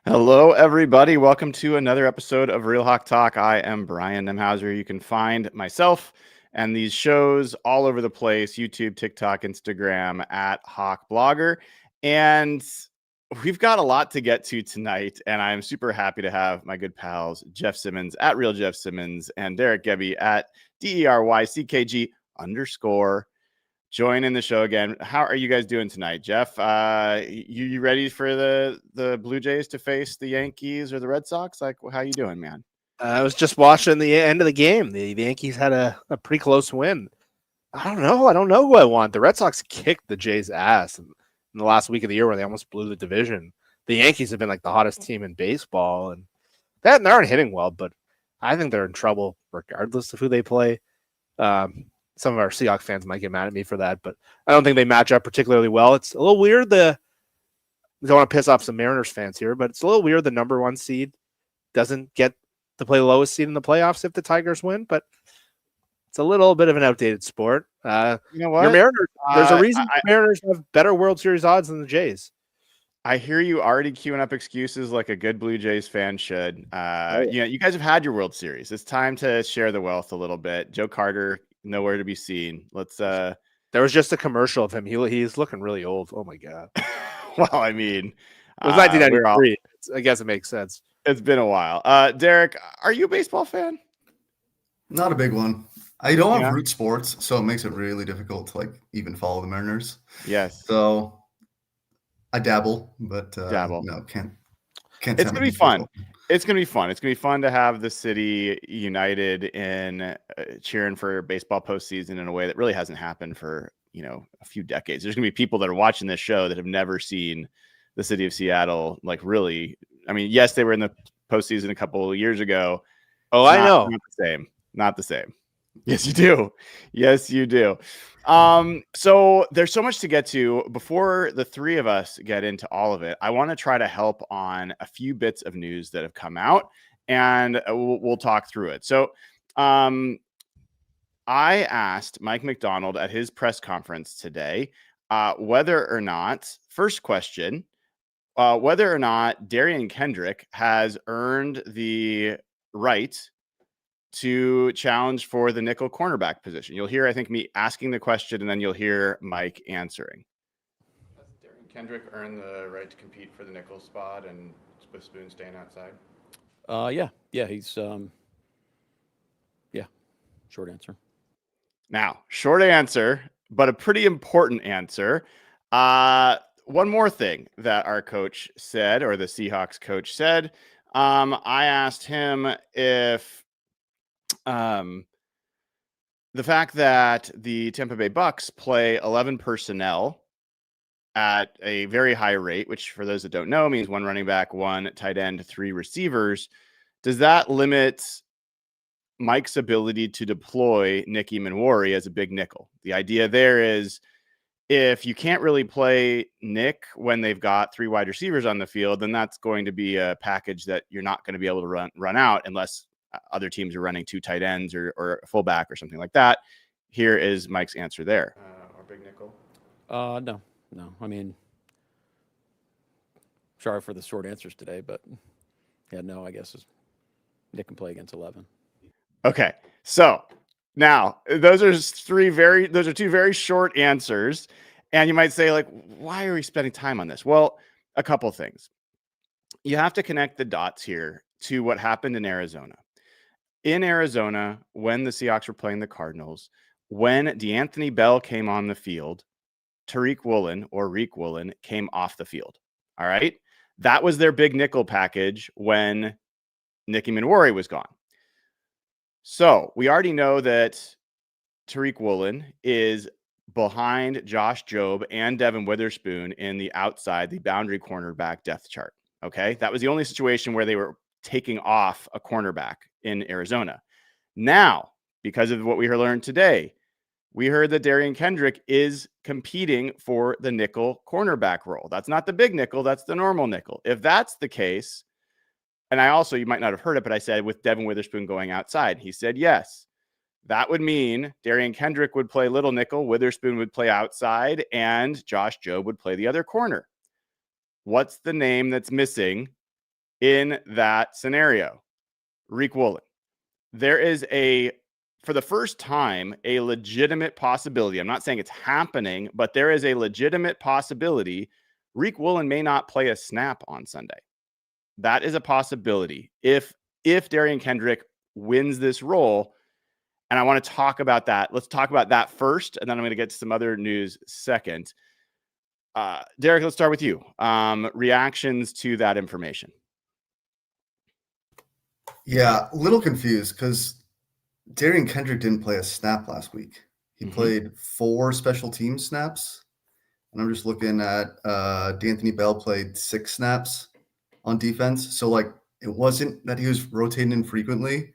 Hello, everybody. Welcome to another episode of Real Hawk Talk. I am Brian Nemhauser. You can find myself and these shows all over the place: YouTube, TikTok, Instagram at Hawk Blogger. And we've got a lot to get to tonight. And I'm super happy to have my good pals, Jeff Simmons at Real Jeff Simmons and Deryck Gebe at DERYCKG _ join in the show again. How are you guys doing tonight, Jeff? You ready for the Blue Jays to face the Yankees or the Red Sox? Like, how you doing, man? I was just watching the end of the game. The Yankees had a pretty close win. I don't know who I want. The Red Sox kicked the Jays' ass in the last week of the year where they almost blew the division. The Yankees have been like the hottest team in baseball, and they aren't hitting well, but I think they're in trouble regardless of who they play. Some of our Seahawks fans might get mad at me for that, but I don't think they match up particularly well. It's a little weird. Don't want to piss off some Mariners fans here, but it's a little weird. The number one seed doesn't get to play the lowest seed in the playoffs if the Tigers win, but it's a little bit of an outdated sport. You know what? Your Mariners, there's a reason the Mariners have better World Series odds than the Jays. I hear you already queuing up excuses like a good Blue Jays fan should. You guys have had your World Series. It's time to share the wealth a little bit. Joe Carter, nowhere to be seen. Let's. There was just a commercial of him. He's looking really old. Oh my god. Well, I mean, it was 1993. I guess it makes sense. It's been a while. Deryck, are you a baseball fan? Not a big one. I don't have root sports, so it makes it really difficult to even follow the Mariners. Yes. So I dabble, but dabble. No, can't. It's gonna be fun. It's gonna be fun. It's gonna be fun to have the city united in cheering for baseball postseason in a way that really hasn't happened for a few decades. There's gonna be people that are watching this show that have never seen the city of Seattle. Like, really, I mean, yes, they were in the postseason a couple of years ago. Oh, I know. Not the same. Yes, you do. Yes, you do. So there's so much to get to. Before the three of us get into all of it, I want to try to help on a few bits of news that have come out, and we'll talk through it. So I asked Mike McDonald at his press conference today whether or not, first question, whether or not Derion Kendrick has earned the right to challenge for the nickel cornerback position. You'll hear, I think, me asking the question, and then you'll hear Mike answering. Has Derion Kendrick earned the right to compete for the nickel spot, and with Spoon staying outside? Yeah, he's short answer. Now, short answer, but a pretty important answer. One more thing that our coach said, or the Seahawks coach said, I asked him if the fact that the Tampa Bay Bucs play 11 personnel at a very high rate, which for those that don't know means one running back, one tight end, three receivers, does that limit Mike's ability to deploy Nick Emmanwori as a big nickel? The idea there is, if you can't really play Nick when they've got three wide receivers on the field, then that's going to be a package that you're not going to be able to run out unless other teams are running two tight ends or a fullback or something like that. Here is Mike's answer there. Or big nickel? No. I mean, sorry for the short answers today, but no, I guess Nick can play against 11. Okay, so now those are two very short answers, and you might say, like, why are we spending time on this? Well, a couple things. You have to connect the dots here to what happened in Arizona. In Arizona, when the Seahawks were playing the Cardinals, when DeAnthony Bell came on the field, Tariq Woolen or Reek Woolen came off the field. All right. That was their big nickel package when Nick Emmanwori was gone. So we already know that Tariq Woolen is behind Josh Jobe and Devin Witherspoon in the boundary cornerback depth chart. Okay. That was the only situation where they were taking off a cornerback in Arizona. Now, because of what we learned today, we heard that Derion Kendrick is competing for the nickel cornerback role. That's not the big nickel. That's the normal nickel. If that's the case, and you might not have heard it, but I said with Devin Witherspoon going outside, he said yes. That would mean Derion Kendrick would play little nickel, Witherspoon would play outside, and Josh Jobe would play the other corner. What's the name that's missing in that scenario. Riq Woolen. There is for the first time, a legitimate possibility. I'm not saying it's happening, but there is a legitimate possibility Riq Woolen may not play a snap on Sunday. That is a possibility if Derion Kendrick wins this role. And I want to talk about that. Let's talk about that first, and then I'm going to get to some other news second. Deryck, let's start with you. Reactions to that information. Yeah, a little confused because Derion Kendrick didn't play a snap last week. He played 4 special team snaps. And I'm just looking at D'Anthony Bell played 6 snaps on defense. So, like, it wasn't that he was rotating in frequently.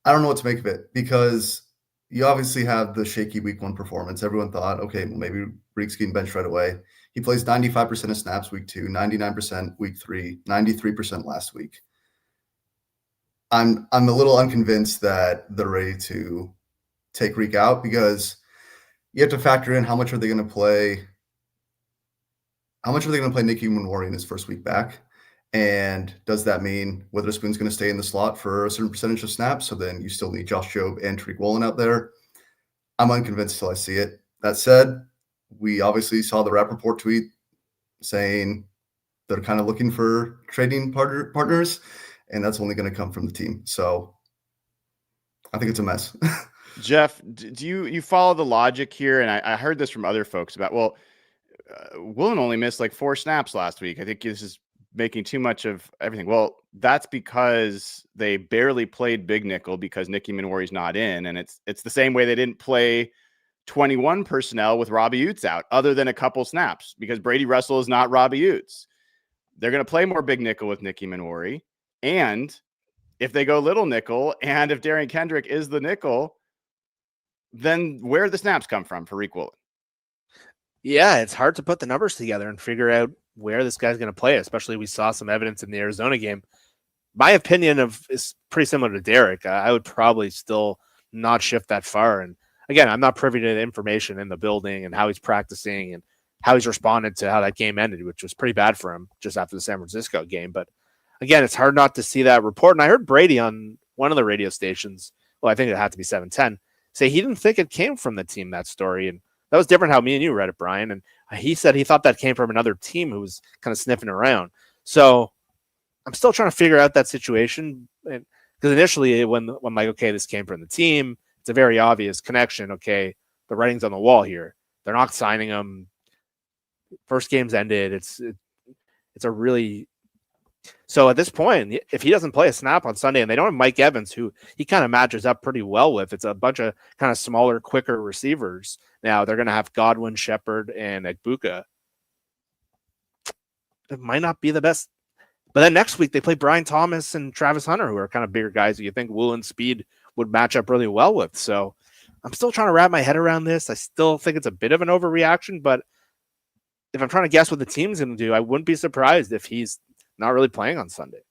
I don't know what to make of it because you obviously have the shaky week 1 performance. Everyone thought, okay, well, maybe Riq's getting benched right away. He plays 95% of snaps week 2, 99% week 3, 93% last week. I'm a little unconvinced that they're ready to take Riq out because you have to factor in how much are they going to play Nicky Emmanwori in his first week back? And does that mean Witherspoon's going to stay in the slot for a certain percentage of snaps? So then you still need Josh Jobe and Tariq Woolen out there. I'm unconvinced till I see it. That said, we obviously saw the Rappaport tweet saying they're kind of looking for trading partners, and that's only going to come from the team. So I think it's a mess. Jeff, do you follow the logic here? And I heard this from other folks about, Woolen only missed like 4 snaps last week. I think this is making too much of everything. Well, that's because they barely played big nickel because Nicky Emmanwori's not in. And it's the same way they didn't play 21 personnel with Robbie Utes out other than a couple snaps because Brady Russell is not Robbie Utes. They're going to play more big nickel with Nicky Emmanwori. And if they go little nickel and if Derion Kendrick is the nickel, then where do the snaps come from for Riq Woolen? Yeah, it's hard to put the numbers together and figure out where this guy's going to play, especially we saw some evidence in the Arizona game. My opinion is pretty similar to Deryck. I would probably still not shift that far. And again, I'm not privy to the information in the building and how he's practicing and how he's responded to how that game ended, which was pretty bad for him just after the San Francisco game. But again, it's hard not to see that report. And I heard Brady on one of the radio stations, well, I think it had to be 710, say he didn't think it came from the team, that story. And that was different how me and you read it, Brian. And he said he thought that came from another team who was kind of sniffing around. So I'm still trying to figure out that situation. Because initially when like, okay, this came from the team, it's a very obvious connection. Okay, the writing's on the wall here. They're not signing him. First game's ended. It's a really... So at this point, if he doesn't play a snap on Sunday and they don't have Mike Evans, who he kind of matches up pretty well with, it's a bunch of kind of smaller, quicker receivers. Now they're going to have Godwin, Shepard, and Egbuka. It might not be the best. But then next week they play Brian Thomas and Travis Hunter, who are kind of bigger guys who you think Woolen's speed would match up really well with. So I'm still trying to wrap my head around this. I still think it's a bit of an overreaction, but if I'm trying to guess what the team's going to do, I wouldn't be surprised if he's not really playing on Sunday.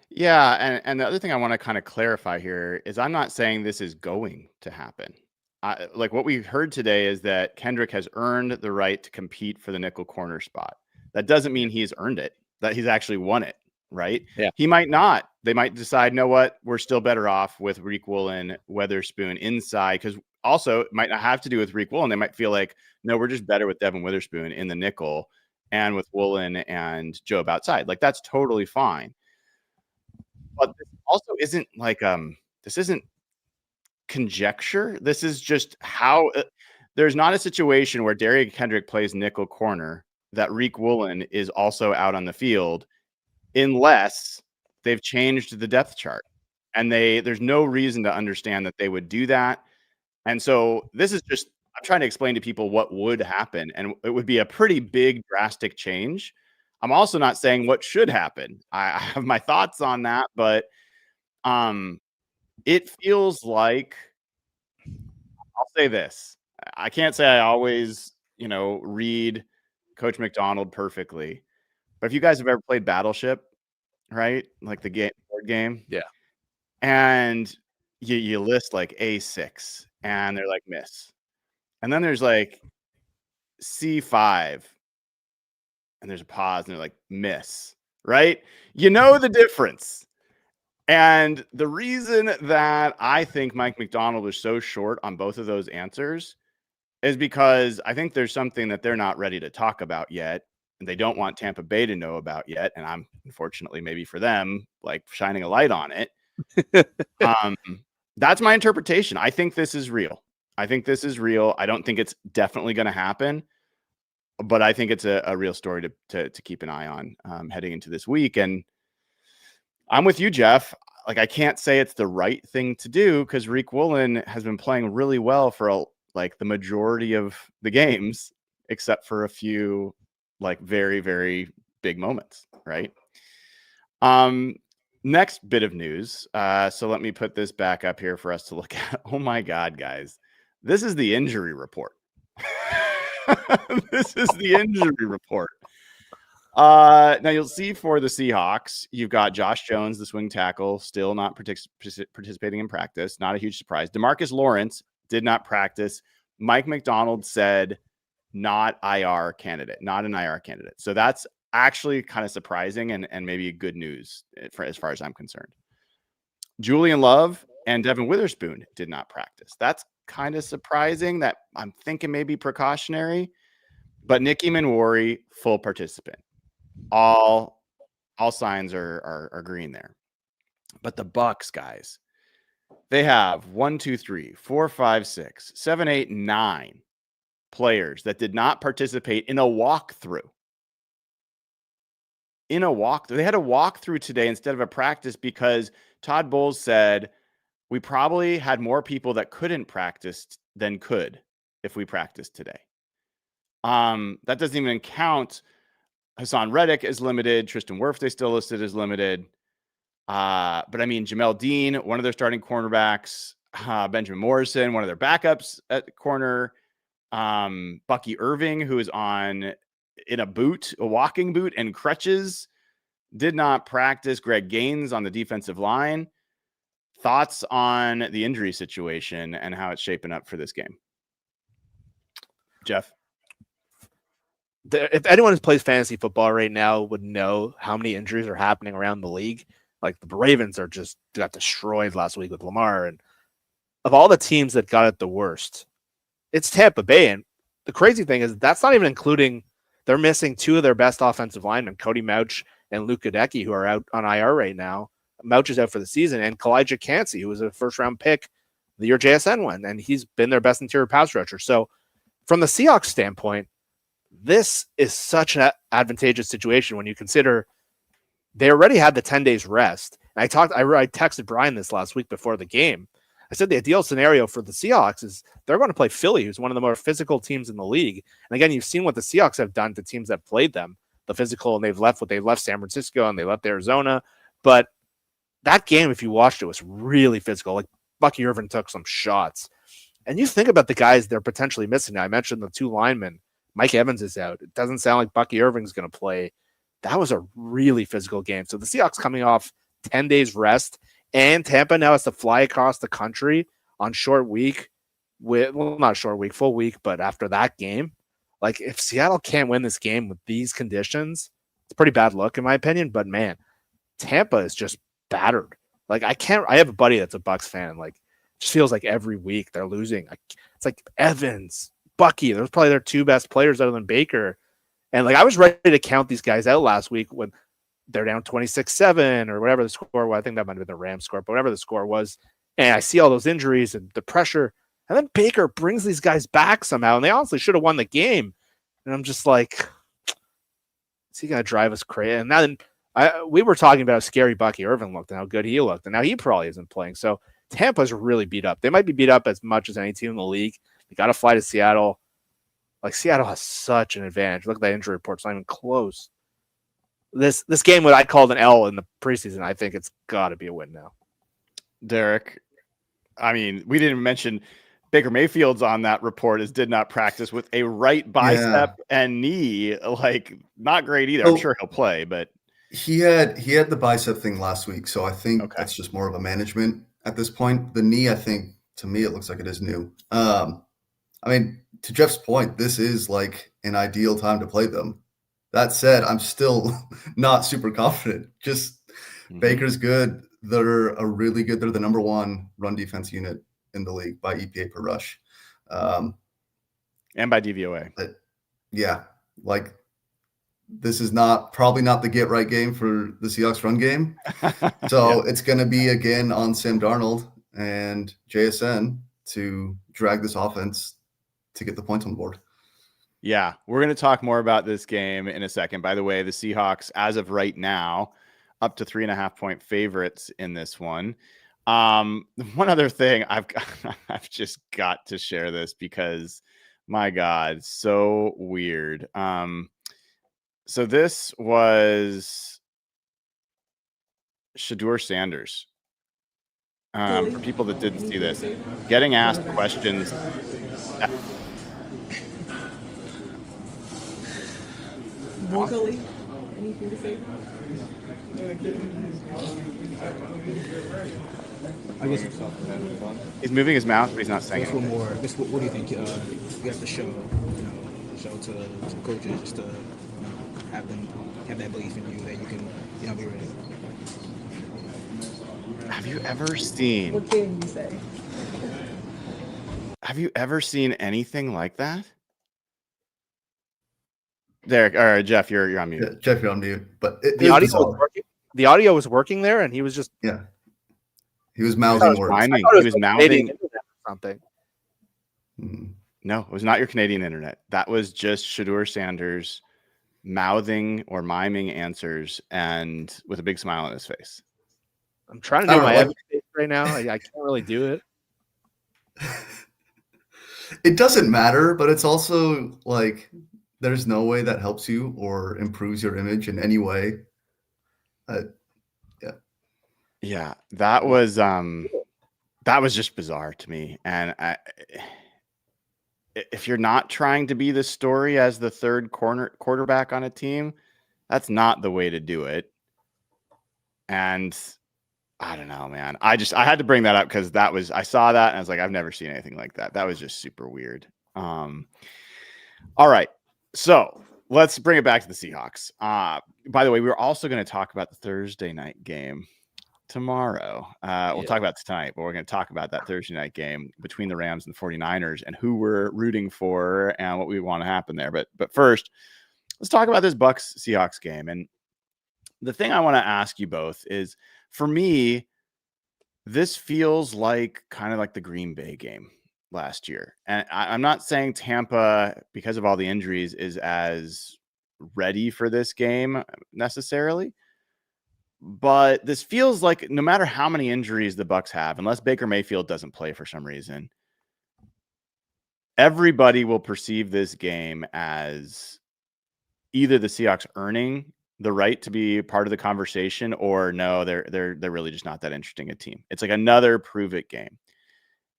Yeah, and the other thing I want to kind of clarify here is I'm not saying this is going to happen. Like what we heard today is that Kendrick has earned the right to compete for the nickel corner spot. That doesn't mean he's earned it, that he's actually won it, right? Yeah. He might not. They might decide, you know what, we're still better off with Riq Woolen, Witherspoon inside, because also it might not have to do with Riq Woolen. They might feel like, no, we're just better with Devin Witherspoon in the nickel and with Woolen and Jobe outside. Like, that's totally fine. But this also isn't like, this isn't conjecture. This is just how there's not a situation where Derion Kendrick plays nickel corner that Riq Woolen is also out on the field unless they've changed the depth chart. And there's no reason to understand that they would do that. And so this is just, I'm trying to explain to people what would happen, and it would be a pretty big, drastic change. I'm also not saying what should happen. I have my thoughts on that, but it feels like, I'll say this. I can't say I always, read Coach McDonald perfectly, but if you guys have ever played Battleship, right? Like the board game. Yeah. And you list like A6 and they're like miss. And then there's like C5 and there's a pause and they're like miss. right? You know the difference. And the reason that I think Mike McDonald was so short on both of those answers is because I think there's something that they're not ready to talk about yet, and they don't want Tampa Bay to know about yet. And I'm, unfortunately, maybe for them, like shining a light on it. That's my interpretation. I think this is real. I don't think it's definitely going to happen, but I think it's a real story to keep an eye on heading into this week. And I'm with you, Jeff. Like, I can't say it's the right thing to do because Woolen has been playing really well for like the majority of the games, except for a few like very, very big moments, right? Next bit of news. So let me put this back up here for us to look at. Oh my God, guys. This is the injury report. This is the injury report. Now you'll see for the Seahawks, you've got Josh Jones, the swing tackle, still not participating in practice. Not a huge surprise. DeMarcus Lawrence did not practice. Mike McDonald said not an IR candidate. So that's actually kind of surprising and maybe good news as far as I'm concerned. Julian Love and Devin Witherspoon did not practice. That's kind of surprising. That I'm thinking maybe precautionary, but Nick Emmanwori, full participant. All signs are green there. But the Bucs, guys, they have 1, 2, 3, 4, 5, 6, 7, 8, 9 players that did not participate in a walkthrough. They had a walkthrough today instead of a practice because Todd Bowles said we probably had more people that couldn't practice than could if we practiced today. That doesn't even count Hassan Reddick is limited. Tristan Wirfs still listed as limited. But I mean, Jamel Dean, one of their starting cornerbacks, Benjamin Morrison, one of their backups at corner, Bucky Irving, who is in a walking boot and crutches, did not practice. Greg Gaines on the defensive line. Thoughts on the injury situation and how it's shaping up for this game? Jeff? If anyone who plays fantasy football right now would know how many injuries are happening around the league. Like the Ravens got destroyed last week with Lamar. And of all the teams that got it the worst, it's Tampa Bay. And the crazy thing is that's not even including they're missing two of their best offensive linemen, Cody Mauch and Luke Gadecki, who are out on IR right now. Mauch is out for the season, and Kalijah Cansey, who was a first-round pick the year JSN won, and he's been their best interior pass rusher. So from the Seahawks standpoint, this is such an advantageous situation when you consider they already had the 10 days rest. And I texted Brian this last week before the game. I said the ideal scenario for the Seahawks is they're going to play Philly, who's one of the more physical teams in the league. And again, you've seen what the Seahawks have done to teams that played them, the physical, and they've left San Francisco and they left Arizona. But that game, if you watched it, was really physical. Like Bucky Irvin took some shots. And you think about the guys they're potentially missing now. I mentioned the two linemen. Mike Evans is out. It doesn't sound like Bucky Irving's going to play. That was a really physical game. So the Seahawks coming off 10 days rest, and Tampa now has to fly across the country on short week not short week, full week, but after that game, like if Seattle can't win this game with these conditions, it's a pretty bad look in my opinion, but man, Tampa is just battered. Like I have a buddy that's a Bucs fan. Like it just feels like every week they're losing. It's like Evans, Bucky, those are probably their two best players other than Baker. And like I was ready to count these guys out last week when they're down 26-7 or whatever the score was. I think that might have been the Rams score, but whatever the score was. And I see all those injuries and the pressure. And then Baker brings these guys back somehow. And they honestly should have won the game. And I'm just like, is he going to drive us crazy? And then we were talking about how scary Bucky Irvin looked and how good he looked. And now he probably isn't playing. So Tampa's really beat up. They might be beat up as much as any team in the league. They got to fly to Seattle. Like Seattle has such an advantage. Look at that injury report. It's not even close. This game, what I called an L in the preseason, I think it's got to be a win now. Deryck, I mean, we didn't mention Baker Mayfield's on that report as did not practice with a right bicep and knee. Like, not great either. I'm sure he'll play, but he had the bicep thing last week, so I think that's just more of a management at this point. The knee, I think, to me, it looks like it is new. I mean, to Jeff's point, this is like an ideal time to play them That said, I'm still not super confident. Just Baker's good. They're the number one run defense unit in the league by EPA per rush. And by DVOA. Yeah, like this is probably not the get right game for the Seahawks run game. So it's going to be again on Sam Darnold and JSN to drag this offense to get the points on the board. Yeah, we're going to talk more about this game in a second. By the way, the Seahawks, as of right now, up to 3.5-point favorites in this one. One other thing, I've just got to share this because, my God, so weird. So this was Shedeur Sanders. For people that didn't see this, getting asked questions. Vocally, anything to say? I guess it's He's moving his mouth, but he's not saying it. What do you think? You have to show, to the coaches just to have that belief in you that you can, be ready. Have you ever seen? What can you say? Have you ever seen anything like that? Derek, or Jeff, you're on mute. Yeah, Jeff, you're on mute. But The audio was working there, and he was just he was mouthing words. Miming. He was mouthing something. No, it was not your Canadian internet. That was just Shedeur Sanders mouthing or miming answers and with a big smile on his face. I'm trying to do my face right now. I can't really do it. It doesn't matter, but it's also like there's no way that helps you or improves your image in any way. Yeah, that was just bizarre to me. And if you're not trying to be the story as the third quarterback on a team, that's not the way to do it. And I don't know, man. I had to bring that up because I saw that and I was like, I've never seen anything like that. That was just super weird. All right. So let's bring it back to the Seahawks. By the way, we're also going to talk about the Thursday night game tomorrow. We'll talk about it tonight, but we're going to talk about that Thursday night game between the Rams and the 49ers and who we're rooting for and what we want to happen there. But first, let's talk about this Bucs Seahawks game. And the thing I want to ask you both is, for me, this feels like kind of like the Green Bay game last year. And I'm not saying Tampa, because of all the injuries, is as ready for this game necessarily. But this feels like no matter how many injuries the Bucs have, unless Baker Mayfield doesn't play for some reason, everybody will perceive this game as either the Seahawks earning the right to be part of the conversation, or no, they're really just not that interesting a team. It's like another prove it game.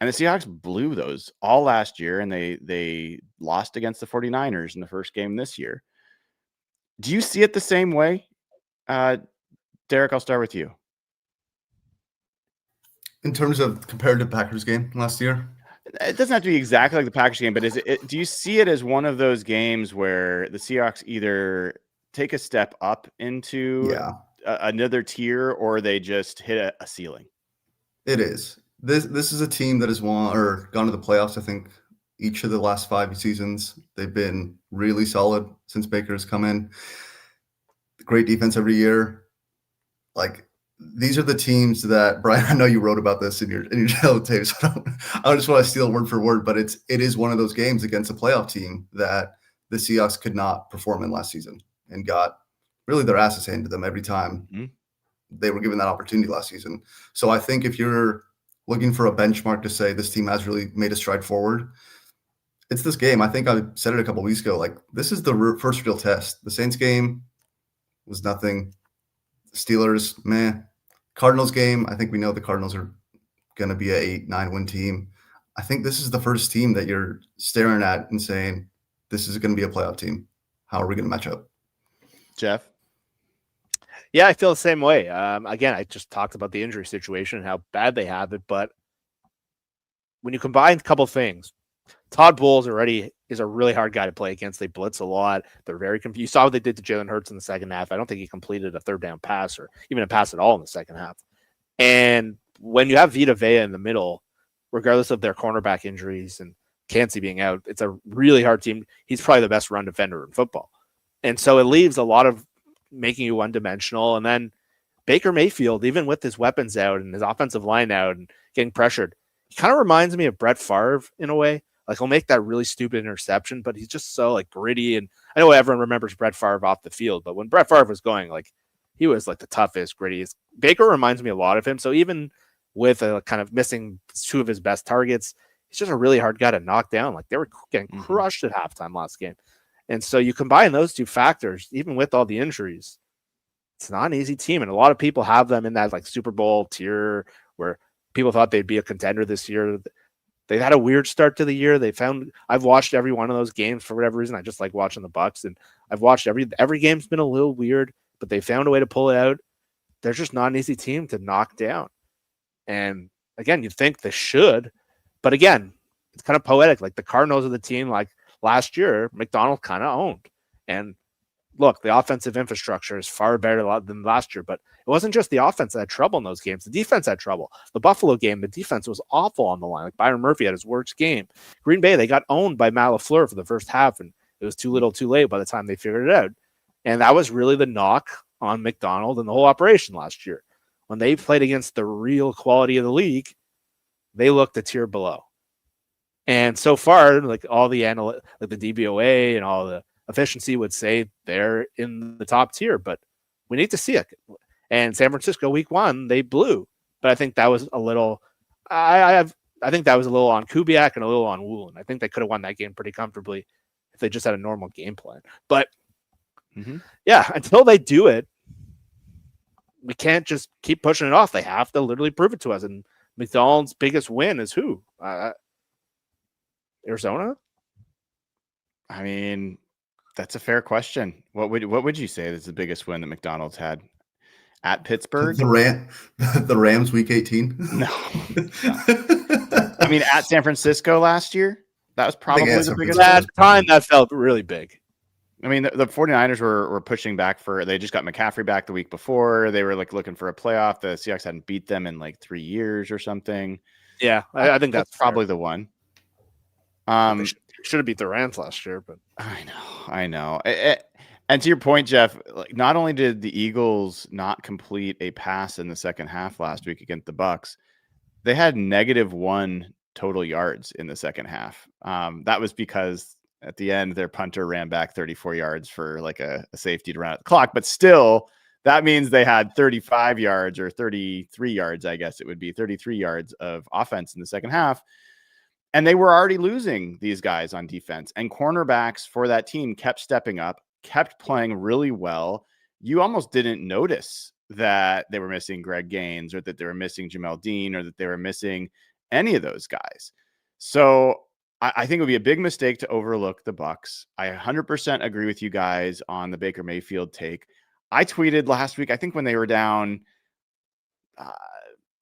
And the Seahawks blew those all last year, and they lost against the 49ers in the first game this year. Do you see it the same way? Derek, I'll start with you. In terms of compared to Packers game last year? It doesn't have to be exactly like the Packers game, but do you see it as one of those games where the Seahawks either take a step up into another tier or they just hit a ceiling? It is. This is a team that has won or gone to the playoffs, I think, each of the last 5 seasons. They've been really solid since Baker's come in. Great defense every year. Like, these are the teams that, Brian, I know you wrote about this in your yellow tape, so I don't just want to steal word for word, but it is one of those games against a playoff team that the Seahawks could not perform in last season and got really their asses handed to them every time they were given that opportunity last season. So I think if you're looking for a benchmark to say this team has really made a stride forward, it's this game. I think I said it a couple of weeks ago. Like, this is the first real test. The Saints game was nothing. Steelers, meh. Cardinals game, I think we know the Cardinals are going to be a 8-9 win team. I think this is the first team that you're staring at and saying, this is going to be a playoff team. How are we going to match up? Jeff? Yeah, I feel the same way. Again, I just talked about the injury situation and how bad they have it. But when you combine a couple things, Todd Bowles already is a really hard guy to play against. They blitz a lot. They're very confused. You saw what they did to Jalen Hurts in the second half. I don't think he completed a third down pass or even a pass at all in the second half. And when you have Vita Vea in the middle, regardless of their cornerback injuries and Cansey being out, it's a really hard team. He's probably the best run defender in football. And so it leaves a lot of making you one-dimensional. And then Baker Mayfield, even with his weapons out and his offensive line out and getting pressured, he kind of reminds me of Brett Favre in a way. Like, he'll make that really stupid interception, but he's just so like gritty. And I know everyone remembers Brett Favre off the field, but when Brett Favre was going, like, he was like the toughest, grittiest. Baker reminds me a lot of him. So even with a kind of missing two of his best targets, he's just a really hard guy to knock down. Like, they were getting crushed at halftime last game. And so you combine those two factors, even with all the injuries, it's not an easy team. And a lot of people have them in that like Super Bowl tier where people thought they'd be a contender this year. They've had a weird start to the year. I've watched every one of those games for whatever reason. I just like watching the Bucs, and I've watched every game's been a little weird, but they found a way to pull it out. They're just not an easy team to knock down. And again, you'd think they should, but again, it's kind of poetic. Like, the Cardinals are the team like last year, McDonald kind of owned. And look, the offensive infrastructure is far better than last year, but it wasn't just the offense that had trouble in those games. The defense had trouble. The Buffalo game, the defense was awful on the line. Like, Byron Murphy had his worst game. Green Bay, they got owned by Matt LaFleur for the first half, and it was too little too late by the time they figured it out. And that was really the knock on McDonald and the whole operation last year. When they played against the real quality of the league, they looked a tier below. And so far, like all the like the DVOA and all the efficiency would say they're in the top tier, but we need to see it. And San Francisco week 1, they blew, but I think that was a little. I think that was a little on Kubiak and a little on Woolen. I think they could have won that game pretty comfortably if they just had a normal game plan. But yeah, until they do it, we can't just keep pushing it off. They have to literally prove it to us. And McDonald's biggest win is who? Arizona? I mean, that's a fair question. What would you say is the biggest win that McDonald's had? At Pittsburgh? The Rams week 18? No. I mean, at San Francisco last year? That was probably the biggest one. At the time, that felt really big. I mean, the 49ers were pushing back they just got McCaffrey back the week before. They were like looking for a playoff. The Seahawks hadn't beat them in like 3 years or something. Yeah, I think that's probably the one. Should have beat the Rams last year, but I know. And to your point, Jeff, like, not only did the Eagles not complete a pass in the second half last week against the Bucs, they had -1 total yards in the second half. That was because at the end, their punter ran back 34 yards for like a safety to run out the clock. But still, that means they had 35 yards or 33 yards, I guess it would be 33 yards of offense in the second half. And they were already losing these guys on defense. And cornerbacks for that team kept stepping up, kept playing really well. You almost didn't notice that they were missing Greg Gaines or that they were missing Jamel Dean or that they were missing any of those guys. So I think it would be a big mistake to overlook the Bucs. I 100% agree with you guys on the Baker Mayfield take. I tweeted last week, I think when they were down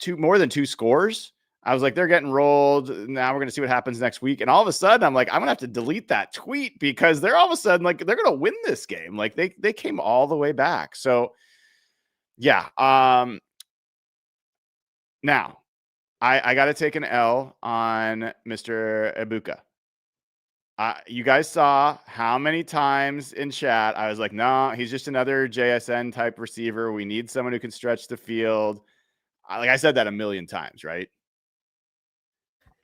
more than 2 scores, I was like, they're getting rolled. Now we're going to see what happens next week. And all of a sudden, I'm like, I'm going to have to delete that tweet because they're all of a sudden like, they're going to win this game. Like they came all the way back. So yeah. Now I got to take an L on Mr. Egbuka. You guys saw how many times in chat I was like, no, he's just another JSN type receiver. We need someone who can stretch the field. Like I said that a million times, right?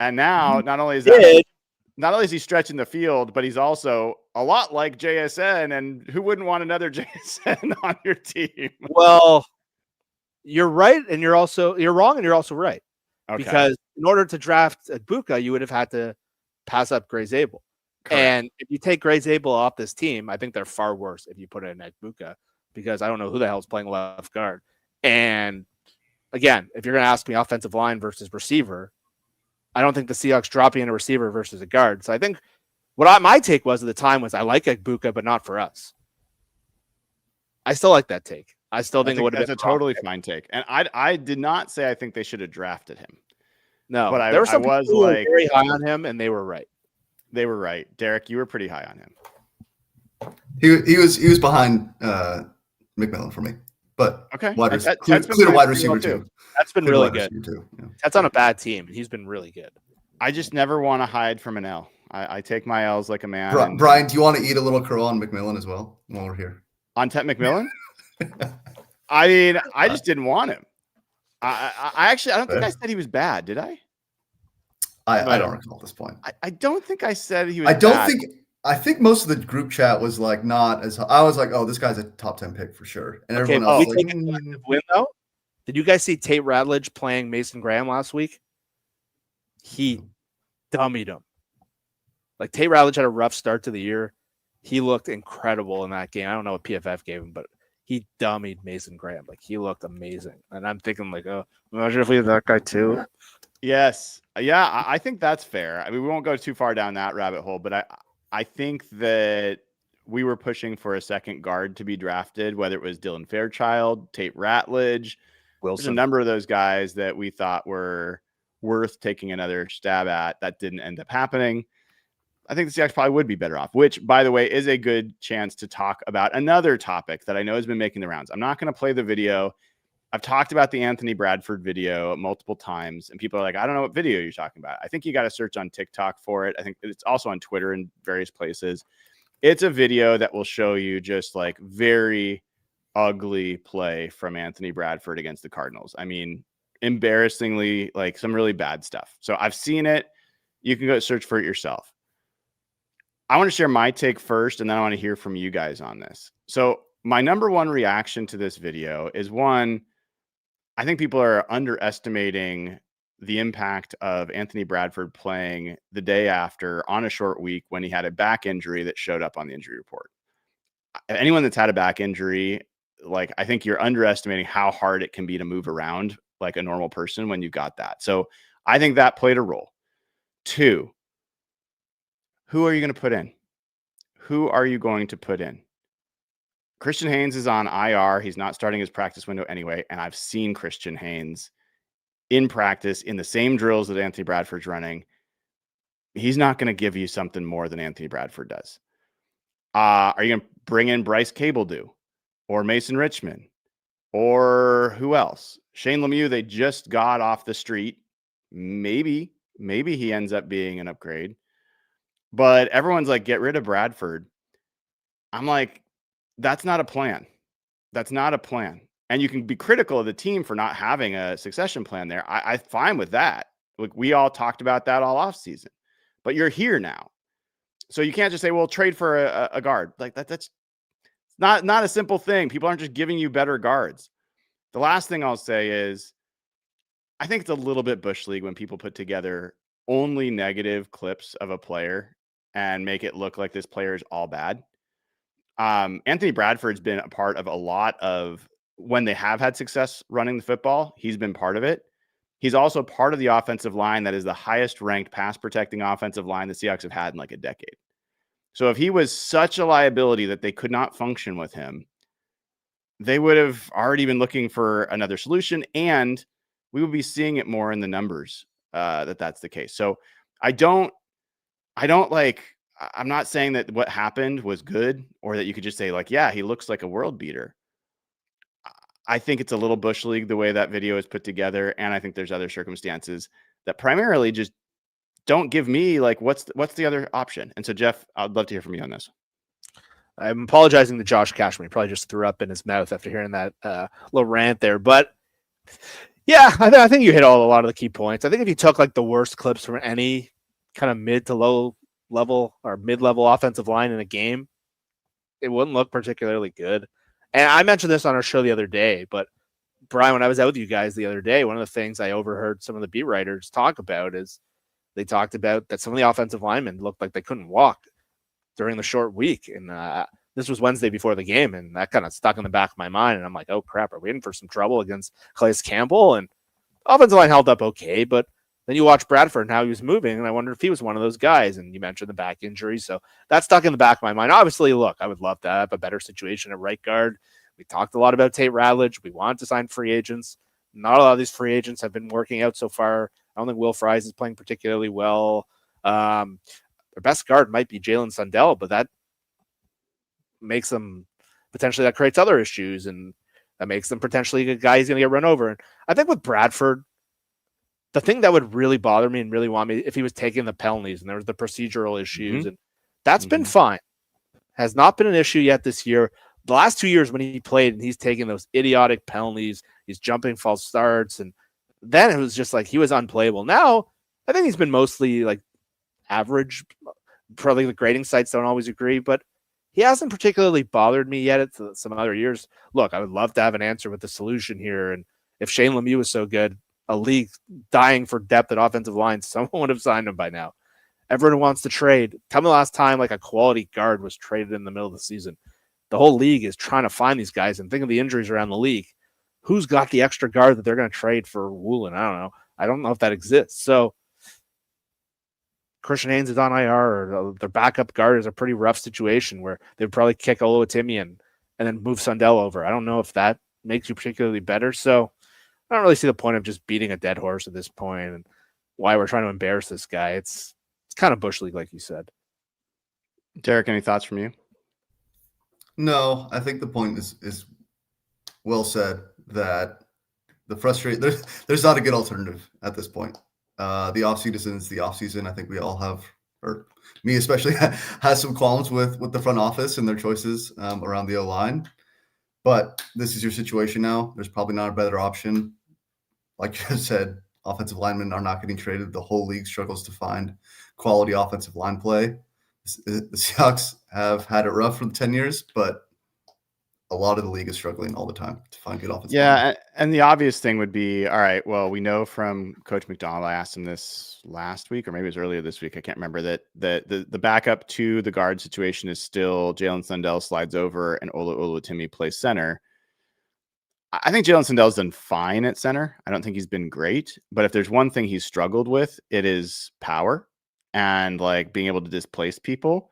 And now, not only is he stretching the field, but he's also a lot like JSN. And who wouldn't want another JSN on your team? Well, you're right, and you're wrong, and you're also right. Okay. Because in order to draft Egbuka, you would have had to pass up Gray Zabel. And if you take Gray Zabel off this team, I think they're far worse if you put it in Egbuka, because I don't know who the hell is playing left guard. And again, if you're going to ask me offensive line versus receiver, I don't think the Seahawks dropping in a receiver versus a guard. So I think my take was at the time was I like Egbuka, but not for us. I still like that take. I still think it would have been a totally fine take. And I did not say I think they should have drafted him. No, but there were some I was people who were like very high on him, and they were right. They were right. Deryck, you were pretty high on him. He was behind McMillan for me, but Okay. clear Ted's been playing wide pretty well, receiver too. That's been Clear really wide good. receiver too. Yeah. That's on a bad team. He's been really good. I just never want to hide from an L. I take my L's like a man. Brian, do you want to eat a little crow on McMillan as well while we're here? On Ted McMillan? I mean, I just didn't want him. I don't think I said he was bad, did I? I don't recall at this point. I don't think I said he was I think most of the group chat was like not as I was like, oh, this guy's a top 10 pick for sure. And everyone else we like, take a collective win though. Did you guys see Tate Ratledge playing Mason Graham last week? He dummied him. Like Tate Ratledge had a rough start to the year. He looked incredible in that game. I don't know what PFF gave him, but he dummied Mason Graham. Like he looked amazing. And I'm thinking like, oh, imagine if we had that guy too. Yes. Yeah, I think that's fair. I mean, we won't go too far down that rabbit hole, but I think that we were pushing for a second guard to be drafted, whether it was Dylan Fairchild, Tate Ratledge, Wilson. There's a number of those guys that we thought were worth taking another stab at. That didn't end up happening. I think the Seahawks probably would be better off, which, by the way, is a good chance to talk about another topic that I know has been making the rounds. I'm not going to play the video. I've talked about the Anthony Bradford video multiple times, and people are like, I don't know what video you're talking about. I think you got to search on TikTok for it. I think it's also on Twitter and various places. It's a video that will show you just like very ugly play from Anthony Bradford against the Cardinals. I mean, embarrassingly, like some really bad stuff. So I've seen it. You can go search for it yourself. I want to share my take first, and then I want to hear from you guys on this. So my number one reaction to this video is one, I think people are underestimating the impact of Anthony Bradford playing the day after on a short week when he had a back injury that showed up on the injury report. Anyone that's had a back injury, like I think you're underestimating how hard it can be to move around like a normal person when you got that. So I think that played a role. Two, who are you going to put in? Who are you going to put in? Christian Haynes is on IR. He's not starting his practice window anyway. And I've seen Christian Haynes in practice in the same drills that Anthony Bradford's running. He's not going to give you something more than Anthony Bradford does. Are you going to bring in Bryce Cabledew or Mason Richmond or who else? Shane Lemieux, they just got off the street. Maybe he ends up being an upgrade. But everyone's like, get rid of Bradford. I'm like, that's not a plan. That's not a plan. And you can be critical of the team for not having a succession plan there. I'm fine with that. Like we all talked about that all off season. But you're here now. So you can't just say, well, trade for a guard. Like that's not a simple thing. People aren't just giving you better guards. The last thing I'll say is I think it's a little bit Bush League when people put together only negative clips of a player and make it look like this player is all bad. Anthony Bradford's been a part of a lot of when they have had success running the football. He's been part of it. He's also part of the offensive line that is the highest ranked pass protecting offensive line the Seahawks have had in like a decade. So if he was such a liability that they could not function with him, they would have already been looking for another solution, and we would be seeing it more in the numbers that's the case. So I'm not saying that what happened was good or that you could just say like, yeah, he looks like a world beater. I think it's a little Bush League the way that video is put together. And I think there's other circumstances that primarily just don't give me like, what's the other option? And so Jeff, I'd love to hear from you on this. I'm apologizing to Josh Cashman. He probably just threw up in his mouth after hearing that little rant there. But yeah, I think you hit a lot of the key points. I think if you took like the worst clips from any kind of mid to low level or mid-level offensive line in a game, it wouldn't look particularly good. And I mentioned this on our show the other day, but Brian, when I was out with you guys the other day, one of the things I overheard some of the beat writers talk about is they talked about that some of the offensive linemen looked like they couldn't walk during the short week. And this was Wednesday before the game, and that kind of stuck in the back of my mind. And I'm like, oh crap, are we in for some trouble against Calais Campbell? And offensive line held up okay, but then you watch Bradford and how he was moving, and I wondered if he was one of those guys. And you mentioned the back injury, so that stuck in the back of my mind. Obviously, look, I would love to have a better situation at right guard. We talked a lot about Tate Ratledge. We wanted to sign free agents. Not a lot of these free agents have been working out so far. I don't think Will Fries is playing particularly well. their best guard might be Jalen Sundell, but that makes them potentially, that creates other issues, and that makes them potentially a guy who's going to get run over. And I think with Bradford, the thing that would really bother me and really want me if he was taking the penalties and there was the procedural issues, and that's been fine. Has not been an issue yet this year. The last 2 years when he played and he's taking those idiotic penalties, he's jumping false starts, and then it was just like he was unplayable. Now, I think he's been mostly like average. Probably the grading sites don't always agree, but he hasn't particularly bothered me yet. It's some other years. Look, I would love to have an answer with the solution here. And if Shane Lemieux was so good, a league dying for depth at offensive line, someone would have signed him by now. Everyone wants to trade. Tell me the last time like a quality guard was traded in the middle of the season. The whole league is trying to find these guys, and think of the injuries around the league. Who's got the extra guard that they're going to trade for Woolen? I don't know. I don't know if that exists. So Christian Haynes is on IR, or their backup guard is a pretty rough situation where they'd probably kick Oluwatimi and then move Sundell over. I don't know if that makes you particularly better. So I don't really see the point of just beating a dead horse at this point and why we're trying to embarrass this guy. It's kind of bush league, like you said. Deryck, any thoughts from you? No, I think the point is well said, that the there's not a good alternative at this point. The offseason is the offseason. I think we all have, or me especially, has some qualms with the front office and their choices around the O-line. But this is your situation now. There's probably not a better option. Like you said, offensive linemen are not getting traded. The whole league struggles to find quality offensive line play. The Seahawks have had it rough for the 10 years, but a lot of the league is struggling all the time to find good offensive line. And the obvious thing would be, all right, well, we know from Coach McDonald, I asked him this last week, or maybe it was earlier this week, I can't remember, that the backup to the guard situation is still Jalen Sundell slides over and Oluwatimi plays center. I think Jalen Sundell's done fine at center. I don't think he's been great, but if there's one thing he's struggled with, it is power and like being able to displace people.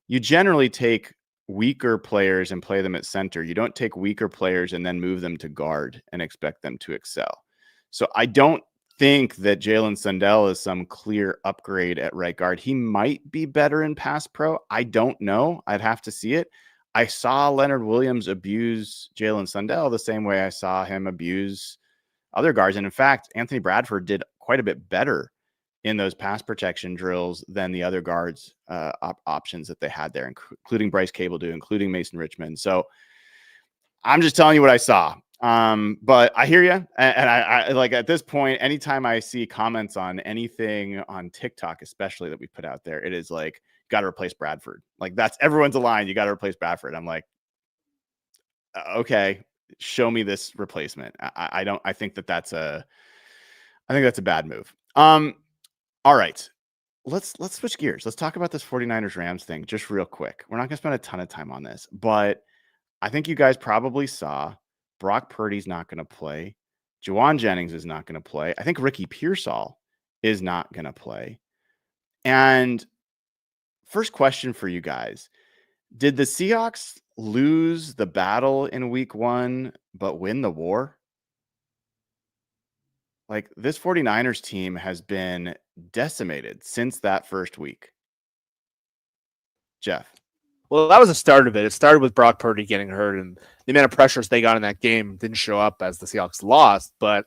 You generally take weaker players and play them at center. You don't take weaker players and then move them to guard and expect them to excel. So I don't think that Jalen Sundell is some clear upgrade at right guard. He might be better in pass pro. I don't know. I'd have to see it. I saw Leonard Williams abuse Jalen Sundell the same way I saw him abuse other guards. And in fact, Anthony Bradford did quite a bit better in those pass protection drills than the other guards options that they had there, including Bryce Cable, including Mason Richmond. So I'm just telling you what I saw. But I hear you. And I like at this point, anytime I see comments on anything on TikTok, especially that we put out there, it is like, got to replace Bradford. Like that's everyone's a line. You got to replace Bradford. I'm like, okay, show me this replacement. I think that's a bad move. All right, let's switch gears. Let's talk about this 49ers Rams thing just real quick. We're not going to spend a ton of time on this, but I think you guys probably saw Brock Purdy's not going to play. Juwan Jennings is not going to play. I think Ricky Pearsall is not going to play. And first question for you guys. Did the Seahawks lose the battle in week 1, but win the war? Like this 49ers team has been decimated since that first week. Jeff. Well, that was the start of it. It started with Brock Purdy getting hurt, and the amount of pressures they got in that game didn't show up as the Seahawks lost, but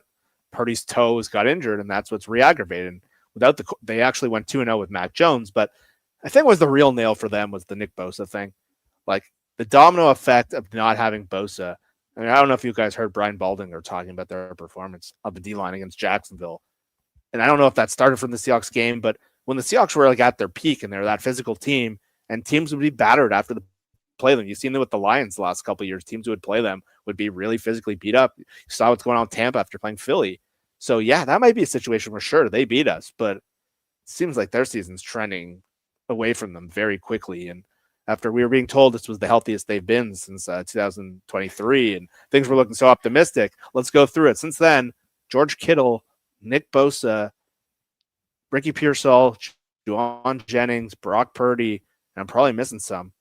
Purdy's toes got injured, and that's what's re-aggravated. They actually went 2-0 with Mac Jones, but I think was the real nail for them was the Nick Bosa thing. Like the domino effect of not having Bosa. I mean, I don't know if you guys heard Brian Baldinger talking about their performance of the D-line against Jacksonville. And I don't know if that started from the Seahawks game, but when the Seahawks were like at their peak and they're that physical team and teams would be battered after the play them. You've seen them with the Lions the last couple of years. Teams who would play them would be really physically beat up. You saw what's going on with Tampa after playing Philly. So yeah, that might be a situation where sure, they beat us, but it seems like their season's trending away from them very quickly. And after we were being told this was the healthiest they've been since 2023 and things were looking so optimistic, let's go through it. Since then, George Kittle, Nick Bosa, Ricky Pearsall, Juwan Jennings, Brock Purdy, and I'm probably missing some,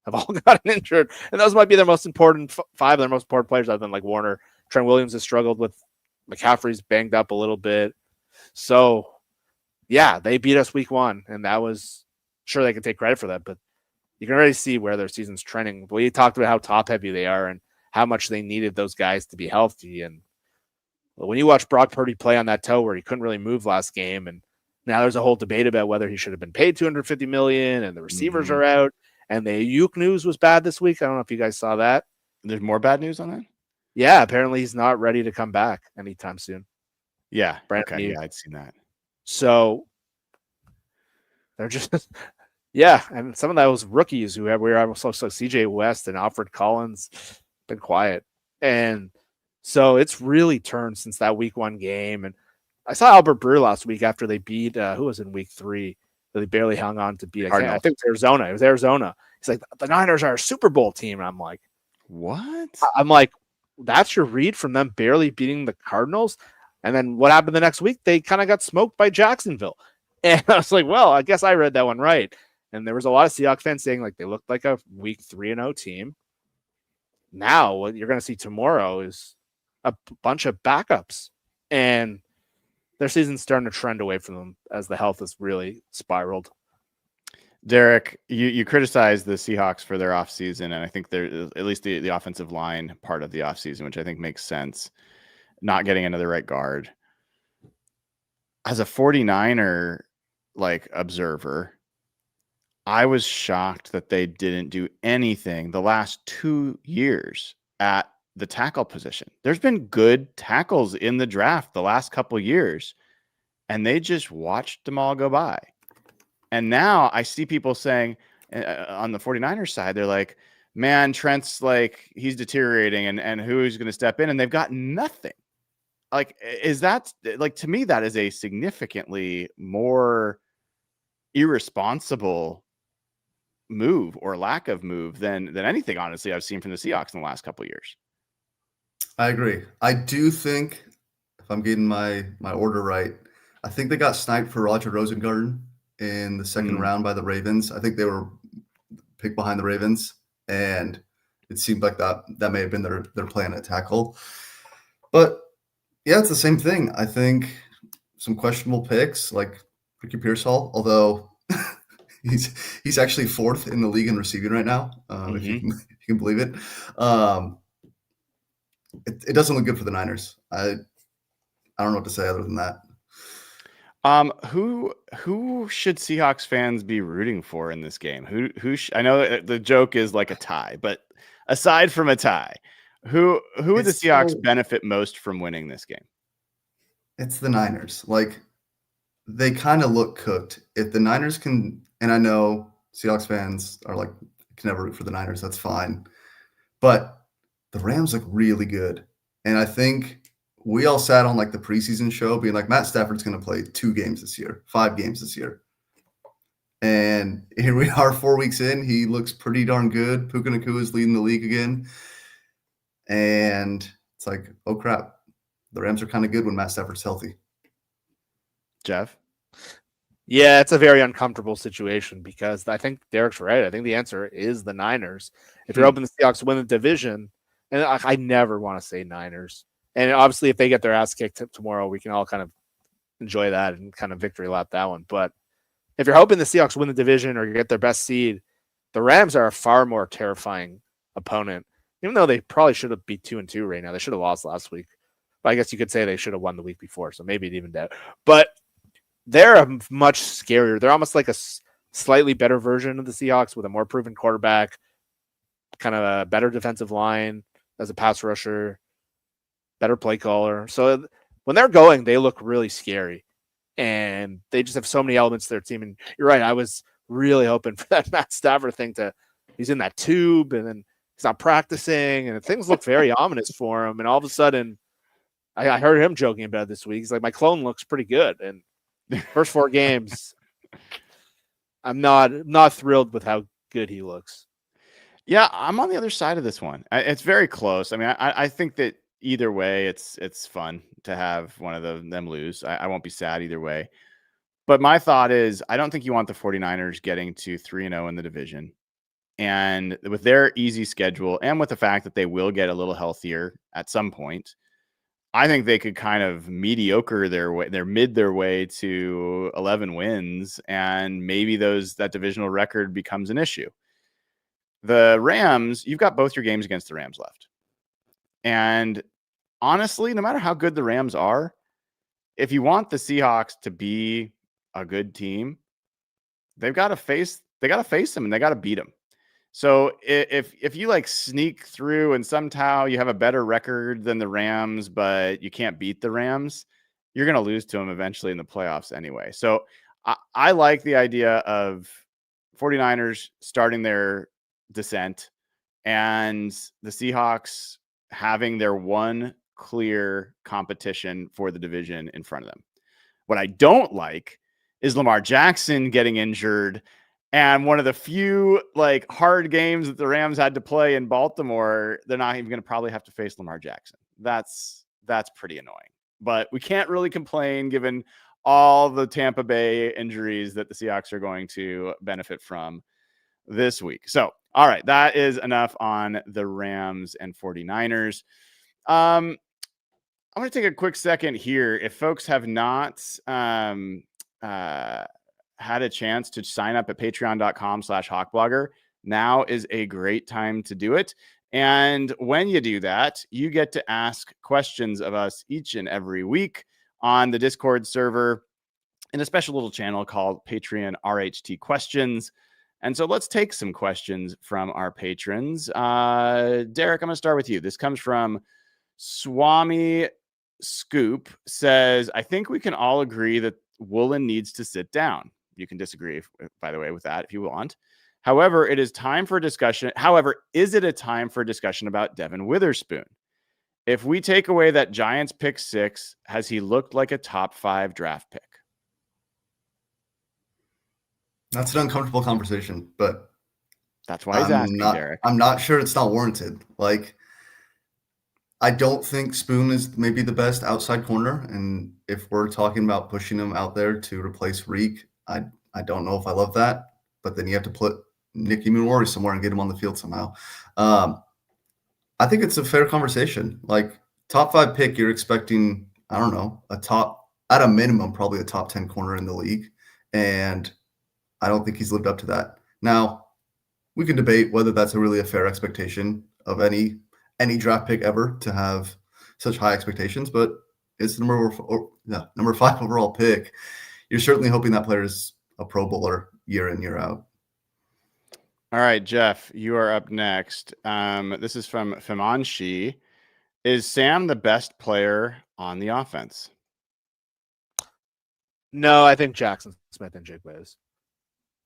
have all gotten injured. And those might be their most important five of their most important players other than like Warner. Trent Williams has struggled with McCaffrey's banged up a little bit. So yeah, they beat us week 1, and that was sure they can take credit for that, but you can already see where their season's trending. We talked about how top heavy they are and how much they needed those guys to be healthy. And when you watch Brock Purdy play on that toe where he couldn't really move last game, and now there's a whole debate about whether he should have been paid $250 million, and the receivers are out, and the Ayuk news was bad this week. I don't know if you guys saw that. There's more bad news on that? Yeah, apparently he's not ready to come back anytime soon. Yeah. Brandon Okay. Ayuk. Yeah, I'd seen that. So they're just, yeah. And some of those rookies who were almost like CJ West and Alfred Collins been quiet. And so it's really turned since that week 1 game. And I saw Albert Breer last week after they beat, who was in week 3 that they barely hung on to beat. I think it was Arizona. It was Arizona. He's like, the Niners are a Super Bowl team. And I'm like, what? I'm like, that's your read from them barely beating the Cardinals? And then what happened the next week? They kind of got smoked by Jacksonville. And I was like, well, I guess I read that one right. And there was a lot of Seahawks fans saying like they looked like a week 3-0 team. Now what you're going to see tomorrow is a bunch of backups. And their season's starting to trend away from them as the health has really spiraled. Deryck, you criticize the Seahawks for their offseason, and I think they're at least the offensive line part of the offseason, which I think makes sense. Not getting another right guard. As a 49er observer, I was shocked that they didn't do anything the last 2 years at the tackle position. There's been good tackles in the draft the last couple years, and they just watched them all go by. And now I see people saying on the 49ers side, they're like, man, Trent's he's deteriorating and who's going to step in? And they've got nothing. Is that to me, that is a significantly more irresponsible move or lack of move than anything, honestly, I've seen from the Seahawks in the last couple of years. I agree. I do think, if I'm getting my order right, I think they got sniped for Roger Rosengarten in the second round by the Ravens. I think they were picked behind the Ravens, and it seemed like that may have been their plan at tackle. But yeah, it's the same thing. I think some questionable picks like Ricky Pearsall, although he's actually 4th in the league in receiving right now, if you can believe it. It doesn't look good for the Niners. I don't know what to say other than that. Who should Seahawks fans be rooting for in this game? I know the joke is like a tie, but aside from a tie, who would the Seahawks benefit most from winning this game? It's the Niners. They kind of look cooked. If the Niners can, and I know Seahawks fans are can never root for the Niners. That's fine. But the Rams look really good. And I think we all sat on the preseason show being like, Matt Stafford's going to play 2 games this year, 5 games this year. And here we are 4 weeks in. He looks pretty darn good. Puka Nacua is leading the league again. And it's like, oh, crap. The Rams are kind of good when Matt Stafford's healthy. Jeff? Yeah, it's a very uncomfortable situation because I think Derek's right. I think the answer is the Niners. If you're hoping the Seahawks win the division, and I never want to say Niners. And obviously, if they get their ass kicked tomorrow, we can all kind of enjoy that and kind of victory lap that one. But if you're hoping the Seahawks win the division or get their best seed, the Rams are a far more terrifying opponent, even though they probably should have beat 2-2 right now. They should have lost last week. But I guess you could say they should have won the week before, so maybe it evened out. But they're a much scarier. They're almost like a slightly better version of the Seahawks with a more proven quarterback, kind of a better defensive line as a pass rusher, better play caller. So when they're going, they look really scary. And they just have so many elements to their team. And you're right, I was really hoping for that Matt Stafford thing he's in that tube and then he's not practicing and things look very ominous for him. And all of a sudden, I heard him joking about it this week. He's like, my clone looks pretty good. And first 4 games, I'm not thrilled with how good he looks. Yeah, I'm on the other side of this one. It's very close. I mean, I think that either way, it's fun to have one of them lose. I won't be sad either way. But my thought is, I don't think you want the 49ers getting to 3-0 in the division. And with their easy schedule and with the fact that they will get a little healthier at some point, I think they could kind of mediocre their way to 11 wins, and maybe that divisional record becomes an issue. The Rams, you've got both your games against the Rams left. And honestly, no matter how good the Rams are, if you want the Seahawks to be a good team, they've got to face them and they got to beat them. So if you like sneak through and somehow you have a better record than the Rams, but you can't beat the Rams, you're going to lose to them eventually in the playoffs anyway. So I like the idea of 49ers starting their descent and the Seahawks having their one clear competition for the division in front of them. What I don't like is Lamar Jackson getting injured. And one of the few like hard games that the Rams had to play in Baltimore, they're not even going to probably have to face Lamar Jackson. That's pretty annoying. But we can't really complain given all the Tampa Bay injuries that the Seahawks are going to benefit from this week. So, all right, that is enough on the Rams and 49ers. I'm going to take a quick second here. If folks have not had a chance to sign up at patreon.com/hawkblogger, now is a great time to do it. And when you do that, you get to ask questions of us each and every week on the Discord server in a special little channel called Patreon RHT Questions. And so let's take some questions from our patrons. Deryck, I'm going to start with you. This comes from Swami Scoop. Says, I think we can all agree that Woolen needs to sit down. You can disagree, by the way, with that if you want. However, is it a time for discussion about Devin Witherspoon? If we take away that Giants pick 6, has he looked like a top 5 draft pick? That's an uncomfortable conversation, but that's why he's asking, Deryck. I'm not sure it's not warranted. Like, I don't think Spoon is maybe the best outside corner. And if we're talking about pushing him out there to replace Reek, I don't know if I love that. But then you have to put Emmanwori somewhere and get him on the field somehow. I think it's a fair conversation. Like, top 5 pick, you're expecting, I don't know, at a minimum, probably a top 10 corner in the league. And I don't think he's lived up to that. Now, we can debate whether that's really a fair expectation of any draft pick ever to have such high expectations, but it's the number 5 overall pick. You're certainly hoping that player is a Pro Bowler year in, year out. All right, Jeff, you are up next. This is from Fimanshi. Is Sam the best player on the offense? No, I think Jackson Smith and Jigba is.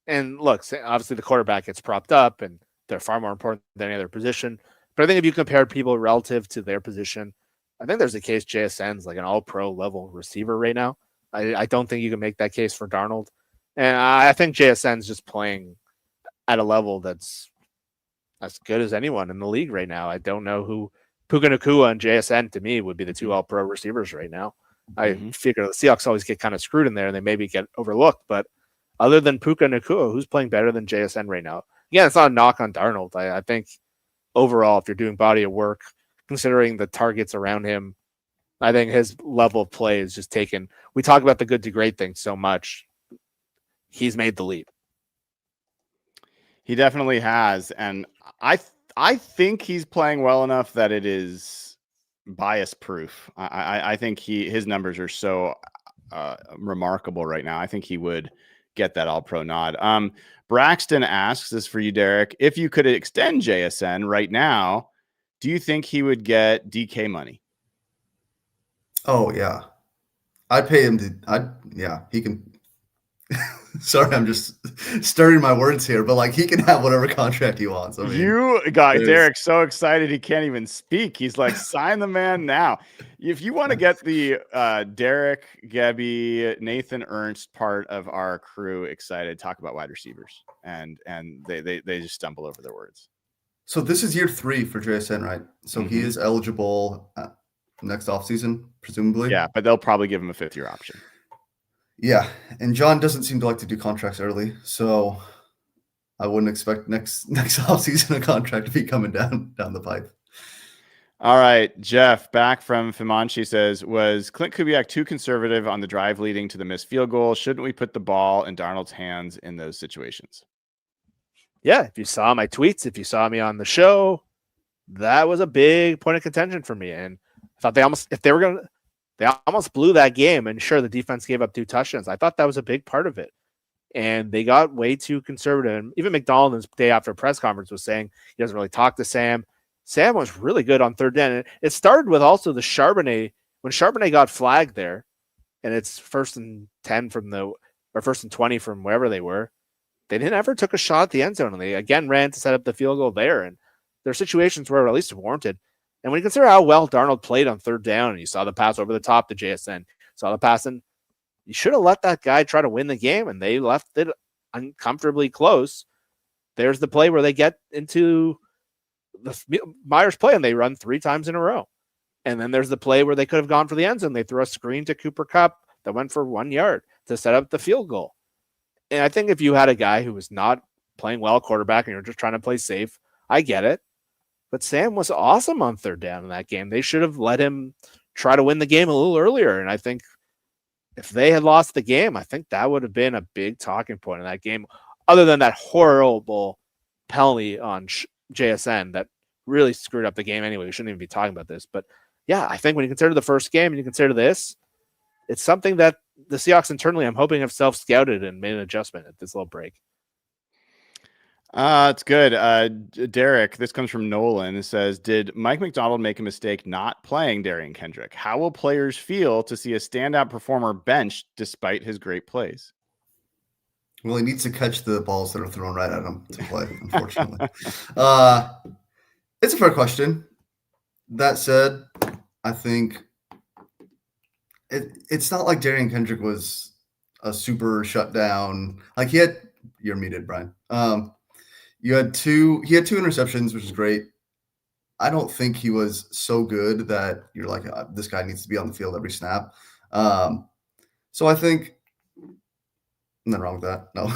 And look, obviously the quarterback gets propped up, and they're far more important than any other position. But I think if you compare people relative to their position, I think there's a case JSN's like an all-pro level receiver right now. I don't think you can make that case for Darnold. And I think JSN's just playing at a level that's as good as anyone in the league right now. I don't know who Puka Nacua and JSN to me would be the 2 all-pro receivers right now. I figure the Seahawks always get kind of screwed in there and they maybe get overlooked. But other than Puka Nacua, who's playing better than JSN right now? Again, it's not a knock on Darnold. I think overall, if you're doing body of work, considering the targets around him, I think his level of play is just taken. We talk about the good to great thing so much. He's made the leap. He definitely has. And I think he's playing well enough that it is bias proof. I think his numbers are so remarkable right now. I think he would get that all-pro nod. Braxton asks, this for you, Deryck, if you could extend JSN right now, do you think he would get DK money? Oh, yeah. I'd pay him he can. Sorry, I'm just stirring my words here, but like he can have whatever contract he wants. I mean, you got Deryck so excited he can't even speak. He's like, sign the man now. If you want to get the Deryck, Gebe, Nathan Ernst part of our crew excited, talk about wide receivers, and they just stumble over their words. So this is year 3 for JSN, right? So he is eligible next offseason, presumably. Yeah, but they'll probably give him a 5th-year option. Yeah, and John doesn't seem to like to do contracts early, so I wouldn't expect next offseason a contract to be coming down the pipe. All right, Jeff, back from Fimanchi says, was Clint Kubiak too conservative on the drive leading to the missed field goal? Shouldn't we put the ball in Darnold's hands in those situations? Yeah, if you saw my tweets, if you saw me on the show, that was a big point of contention for me. And I thought they almost blew that game. And sure, the defense gave up 2 touchdowns. I thought that was a big part of it. And they got way too conservative. And even McDonald, his day after press conference, was saying he doesn't really talk to Sam. Sam was really good on third down. And it started with also the Charbonnet. When Charbonnet got flagged there, and it's 1st and 10 or 1st and 20 from wherever they were, they didn't ever took a shot at the end zone. And they again ran to set up the field goal there. And there are situations where at least warranted. And when you consider how well Darnold played on third down, and you saw the pass over the top to JSN, saw the pass in, you should have let that guy try to win the game, and they left it uncomfortably close. There's the play where they get into the Myers play, and they run 3 times in a row. And then there's the play where they could have gone for the end zone. They threw a screen to Cooper Kupp that went for 1 yard to set up the field goal. And I think if you had a guy who was not playing well quarterback and you're just trying to play safe, I get it. But Sam was awesome on third down in that game. They should have let him try to win the game a little earlier. And I think if they had lost the game, I think that would have been a big talking point in that game, other than that horrible penalty on JSN that really screwed up the game anyway. We shouldn't even be talking about this. But yeah, I think when you consider the first game and you consider this, it's something that the Seahawks internally, I'm hoping, have self-scouted and made an adjustment at this little break. It's good. Derek, this comes from Nolan. It says, did Mike McDonald make a mistake not playing Derion Kendrick? How will players feel to see a standout performer benched despite his great plays? Well, he needs to catch the balls that are thrown right at him to play, unfortunately. It's a fair question. That said, I think it's not like Derion Kendrick was a super shutdown. Like you're muted, Brian. He had 2 interceptions, which is great. I don't think he was so good that you're like, this guy needs to be on the field every snap. So I think nothing wrong with that. No.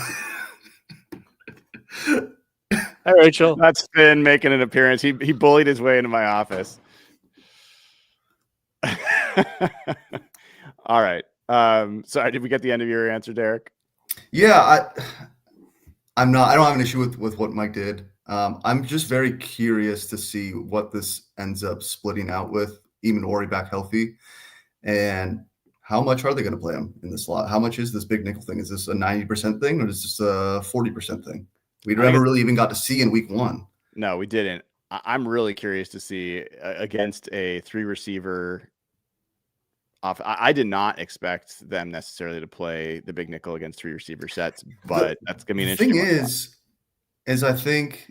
Hi, Rachel. That's Finn making an appearance. He bullied his way into my office. All right. Sorry, did we get the end of your answer, Derek? Yeah, I don't have an issue with what Mike did. I'm just very curious to see what this ends up splitting out with Emmanwori back healthy, and how much are they going to play him in the slot? How much is this big nickel thing? Is this a 90% thing, or is this a 40% thing? We never really even got to see in week 1. No, we didn't. I'm really curious to see against a 3-receiver off. I did not expect them necessarily to play the big nickel against 3-receiver sets, but that's going to be an interesting one. The thing is I think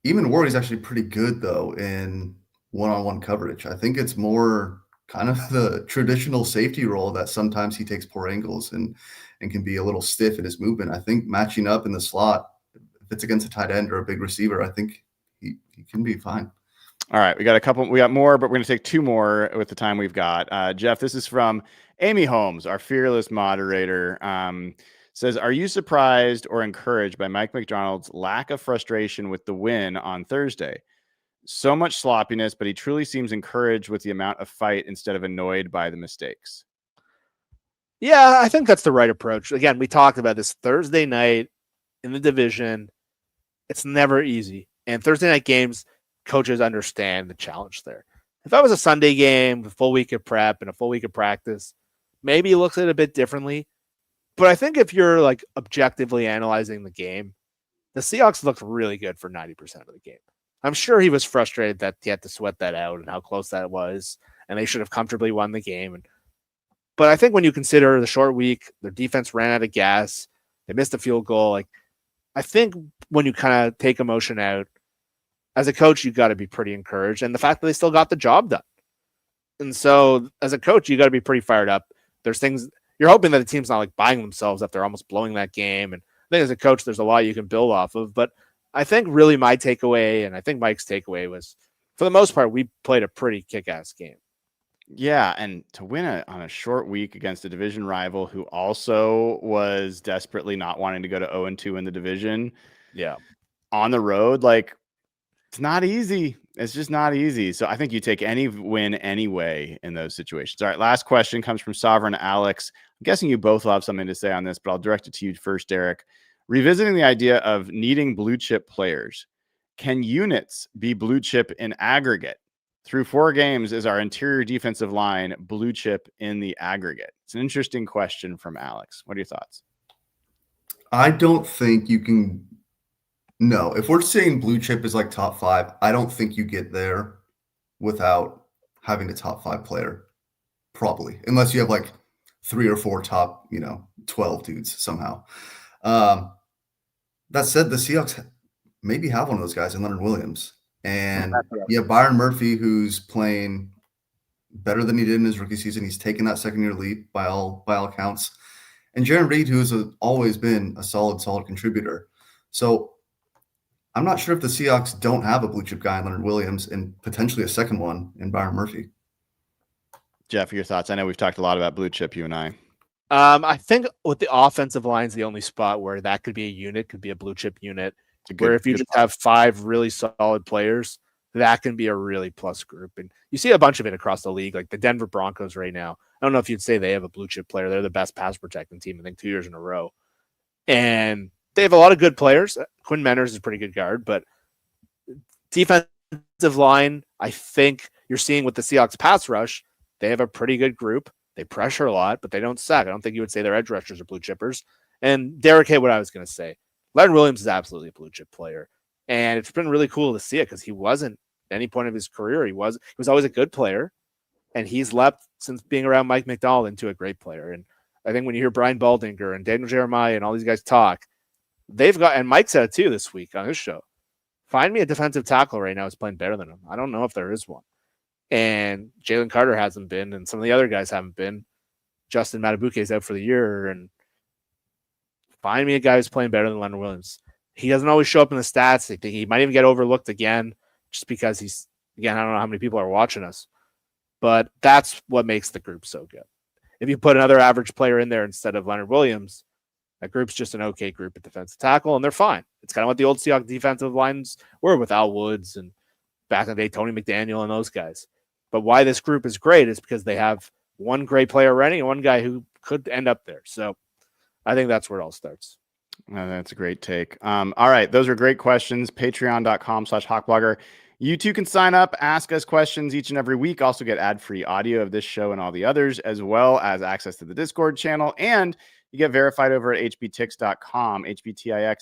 Emmanwori is actually pretty good, though, in one-on-one coverage. I think it's more kind of the traditional safety role that sometimes he takes poor angles and can be a little stiff in his movement. I think matching up in the slot, if it's against a tight end or a big receiver, I think he can be fine. All right, we got more, but we're going to take 2 more with the time we've got. Jeff, this is from Amy Holmes, our fearless moderator. Says, are you surprised or encouraged by Mike McDonald's lack of frustration with the win on Thursday? So much sloppiness, but he truly seems encouraged with the amount of fight instead of annoyed by the mistakes. Yeah, I think that's the right approach. Again, we talked about this Thursday night in the division. It's never easy. And Thursday night games, coaches understand the challenge there. If that was a Sunday game, a full week of prep and a full week of practice, maybe he looks at it a bit differently. But I think if you're like objectively analyzing the game, the Seahawks looked really good for 90% of the game. I'm sure he was frustrated that he had to sweat that out and how close that was, and they should have comfortably won the game. But I think when you consider the short week, their defense ran out of gas, they missed a field goal. Like, I think when you kind of take emotion out, as a coach, you got to be pretty encouraged. And the fact that they still got the job done. And so as a coach, you got to be pretty fired up. There's things you're hoping that the team's not like buying themselves up. They're almost blowing that game. And I think as a coach, there's a lot you can build off of. But I think really my takeaway, and I think Mike's takeaway was, for the most part, we played a pretty kick-ass game. Yeah, and to win on a short week against a division rival who also was desperately not wanting to go to 0-2 in the division. Yeah. On the road, like, It's not easy. It's just not easy. So I think you take any win anyway in those situations. All right, last question comes from Sovereign Alex. I'm guessing you both will have something to say on this, but I'll direct it to you first, Deryck. Revisiting the idea of needing blue chip players, can units be blue chip in aggregate? Through 4 games, is our interior defensive line blue chip in the aggregate? It's an interesting question from Alex. What are your thoughts? I don't think you can. No, if we're saying blue chip is like top 5, I don't think you get there without having a top 5 player, probably, unless you have like 3 or 4 top, 12 dudes somehow. That said, the Seahawks maybe have one of those guys in Leonard Williams. And you have Byron Murphy, who's playing better than he did in his rookie season. He's taken that second-year leap by all accounts. And Jaron Reed, who has always been a solid contributor. So I'm not sure if the Seahawks don't have a blue chip guy in Leonard Williams and potentially a second one in Byron Murphy. Jeff, your thoughts? I know we've talked a lot about blue chip, you and I. I think with the offensive line is the only spot where that could be a unit, could be a blue chip unit. Where if you just have 5 really solid players, that can be a really plus group. And you see a bunch of it across the league, like the Denver Broncos right now. I don't know if you'd say they have a blue chip player. They're the best pass protecting team, I think, 2 years in a row. And they have a lot of good players. Quinn Menners is a pretty good guard, but defensive line, I think you're seeing with the Seahawks pass rush, they have a pretty good group. They pressure a lot, but they don't suck. I don't think you would say their edge rushers are blue chippers. And Deryck Gebe, what I was going to say, Leonard Williams is absolutely a blue chip player. And it's been really cool to see it because he wasn't at any point of his career. He was always a good player. And he's leapt since being around Mike McDonald into a great player. And I think when you hear Brian Baldinger and Daniel Jeremiah and all these guys talk, they've got, and Mike said it too this week on his show, find me a defensive tackle right now who's playing better than him. I don't know if there is one. And Jalen Carter hasn't been, and some of the other guys haven't been. Justin Matabuke is out for the year, and find me a guy who's playing better than Leonard Williams. He doesn't always show up in the stats. I think he might even get overlooked again just because he's, again, I don't know how many people are watching us, but that's what makes the group so good. If you put another average player in there instead of Leonard Williams, that group's just an okay group at defensive tackle, and they're fine. It's kind of what the old Seahawks defensive lines were with Al Woods and back in the day, Tony McDaniel and those guys. But why this group is great is because they have one great player running and one guy who could end up there. So I think that's where it all starts. That's a great take. All right. Those are great questions. Patreon.com/Hawkblogger. You too can sign up, ask us questions each and every week. Also get ad-free audio of this show and all the others, as well as access to the Discord channel. And you get verified over at hbtix.com, HBTIX.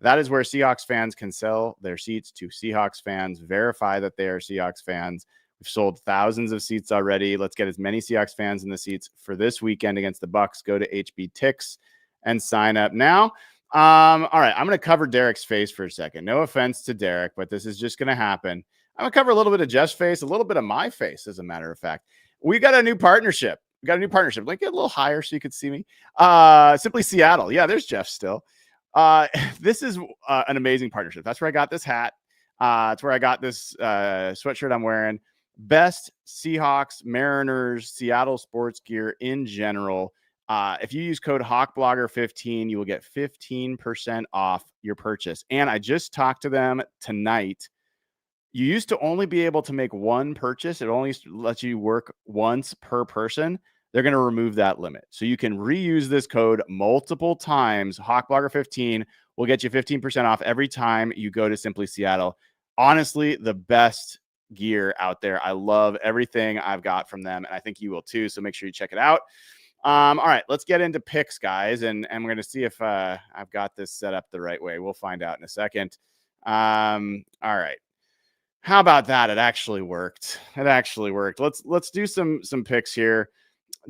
That is where Seahawks fans can sell their seats to Seahawks fans, verify that they are Seahawks fans. We've sold thousands of seats already. Let's get as many Seahawks fans in the seats for this weekend against the Bucs. Go to HBTix and sign up now. All right, I'm going to cover Deryck's face for a second. No offense to Deryck, but this is just going to happen. I'm going to cover a little bit of Jeff's face, a little bit of my face, as a matter of fact. We got a new partnership. Like, get a little higher so you could see me. Simply Seattle. Yeah, there's Jeff still. This is an amazing partnership. That's where I got this hat. It's where I got this sweatshirt I'm wearing. Best Seahawks, Mariners, Seattle sports gear in general. If you use code HawkBlogger15, you will get 15% off your purchase. And I just talked to them tonight. You used to only be able to make one purchase. It only lets you work once per person. They're going to remove that limit. So you can reuse this code multiple times. HawkBlogger15 will get you 15% off every time you go to Simply Seattle. Honestly, the best gear out there. I love everything I've got from them, and I think you will too. So make sure you check it out. All right, let's get into picks, guys, and we're going to see if I've got this set up the right way. We'll find out in a second. All right. How about that? It actually worked. Let's do some picks here.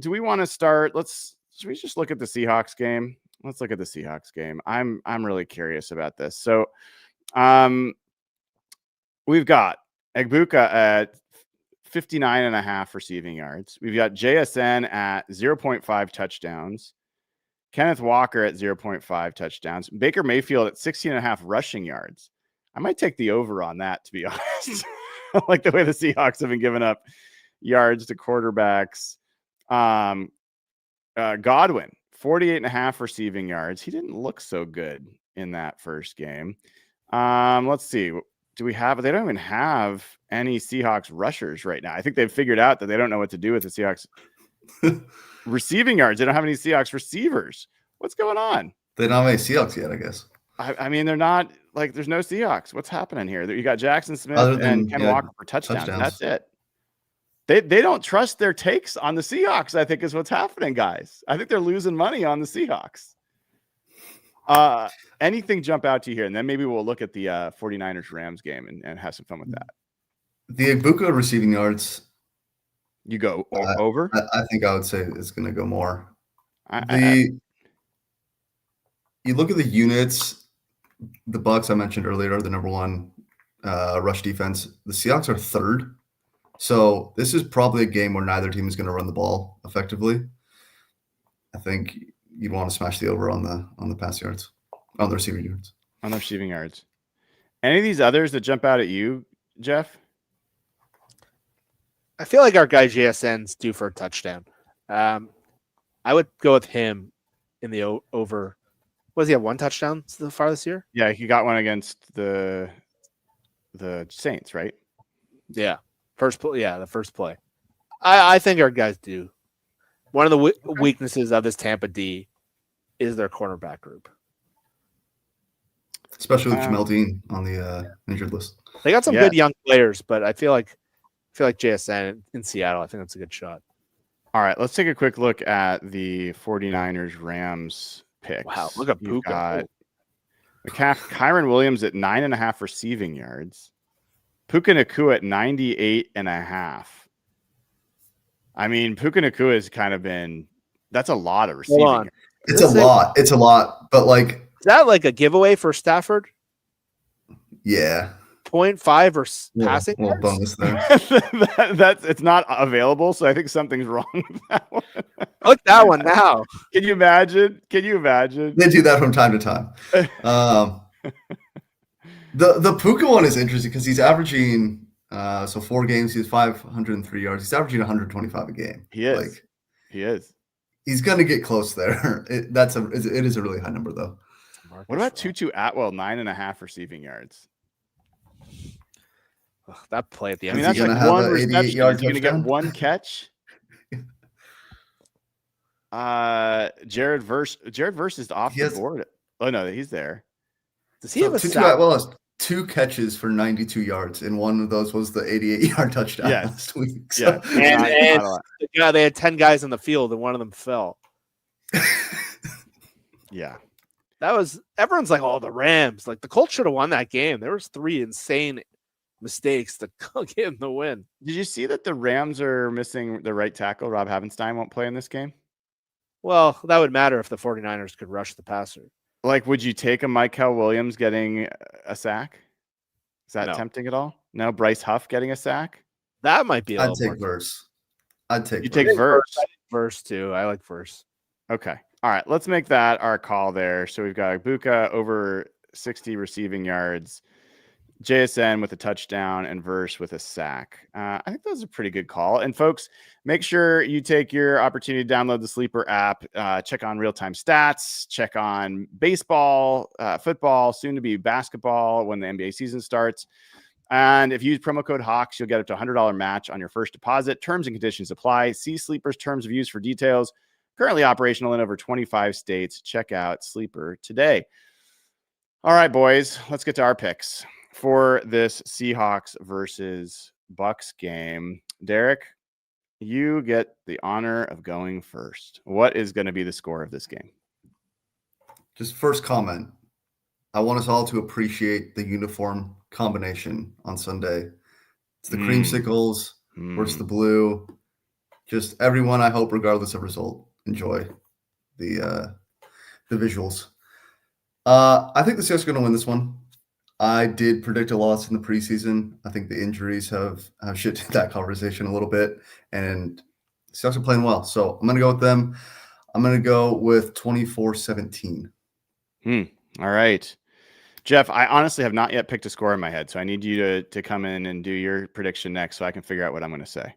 Do we want to start? Should we just look at the Seahawks game? Let's look at the Seahawks game. I'm really curious about this. So, we've got Egbuka at 59.5 receiving yards. We've got JSN at 0.5 touchdowns. Kenneth Walker at 0.5 touchdowns. Baker Mayfield at 16.5 rushing yards. I might take the over on that, to be honest. I like the way the Seahawks have been giving up yards to quarterbacks. Godwin, 48.5 receiving yards. He didn't look so good in that first game. Let's see. do we have? They don't even have any Seahawks rushers right now. I think they've figured out that they don't know what to do with the Seahawks receiving yards. They don't have any Seahawks receivers. What's going on? They don't have any Seahawks yet, I guess. I mean, they're not like there's no Seahawks. What's happening here? You got Jackson Smith Other than, and Ken yeah, Walker for touchdowns. And touchdowns. that's it. They don't trust their takes on the Seahawks, I think is what's happening, guys. I think they're losing money on the Seahawks. Anything jump out to you here? And then maybe we'll look at the 49ers Rams game and have some fun with that. The Egbuka receiving yards, You go over? I think I would say it's going to go more. You look at the units, the Bucs I mentioned earlier are the number one rush defense. The Seahawks are third. So this is probably a game where neither team is going to run the ball effectively. I think you'd want to smash the over on the pass yards, on the receiving yards. On the receiving yards. Any of these others that jump out at you, Jeff? I feel like our guy JSN's due for a touchdown. I would go with him in the over. What does he have? One touchdown so far this year? Yeah, he got one against the Saints, right? Yeah. The first play. I think our guys do. One of the weaknesses of this Tampa D is their cornerback group. Especially with Jamel Dean on the injured list. They got some good young players, but I feel like JSN in Seattle, I think that's a good shot. All right, let's take a quick look at the 49ers Rams picks. Wow, look at Puka. Kyron Williams at 9.5 receiving yards. Puka Nacua at 98.5. I mean, Puka Nacua has kind of been that's a lot of receiving yards. It's a lot. But like, is that like a giveaway for Stafford? Yeah. 0.5 or passing little bonus there. It's not available, so I think something's wrong with that one. Look that one now. Can you imagine? They do that from time to time. The Puka one is interesting because he's averaging 4 games, he's 503 yards. He's averaging 125 a game. He is. He's going to get close there. It is a really high number though. What about Tutu Atwell, 9.5 receiving yards? That play at the end. I mean, that's like one reception. He's going to get one catch. Jared Verse is off the board. Oh no, he's there. Does he have a Tutu Atwell has 2 catches for 92 yards, and one of those was the 88-yard touchdown last week. So. Yeah, they had 10 guys in the field, and one of them fell. Yeah. That was everyone's like, oh, the Rams. Like the Colts should have won that game. There was 3 insane mistakes to get in the win. Did you see that the Rams are missing the right tackle? Rob Havenstein won't play in this game. Well, that would matter if the 49ers could rush the passer. Like, would you take a Michael Williams getting a sack? Is that tempting at all? No, Bryce Huff getting a sack? That might be. I'd take Verse. You take Verse. Verse too. I like Verse. Okay. All right. Let's make that our call there. So we've got Egbuka over 60 receiving yards, JSN with a touchdown, and Verse with a sack. I think that was a pretty good call. And folks, make sure you take your opportunity to download the Sleeper app, check on real-time stats, check on baseball, football, soon to be basketball when the NBA season starts. And if you use promo code Hawks, you'll get up to $100 match on your first deposit. Terms and conditions apply. See Sleeper's terms of use for details. Currently operational in over 25 states. Check out Sleeper today. All right, boys, let's get to our picks for this Seahawks versus Bucs game. Deryck, you get the honor of going first. What is going to be the score of this game? Just first comment. I want us all to appreciate the uniform combination on Sunday. It's the creamsicles versus the blue. Just everyone, I hope, regardless of result, enjoy the visuals. I think the Seahawks are going to win this one. I did predict a loss in the preseason. I think the injuries have shifted that conversation a little bit, and the Seahawks are playing well. So I'm going to go with them. I'm going to go with 24-17. All right. Jeff, I honestly have not yet picked a score in my head, so I need you to come in and do your prediction next so I can figure out what I'm going to say.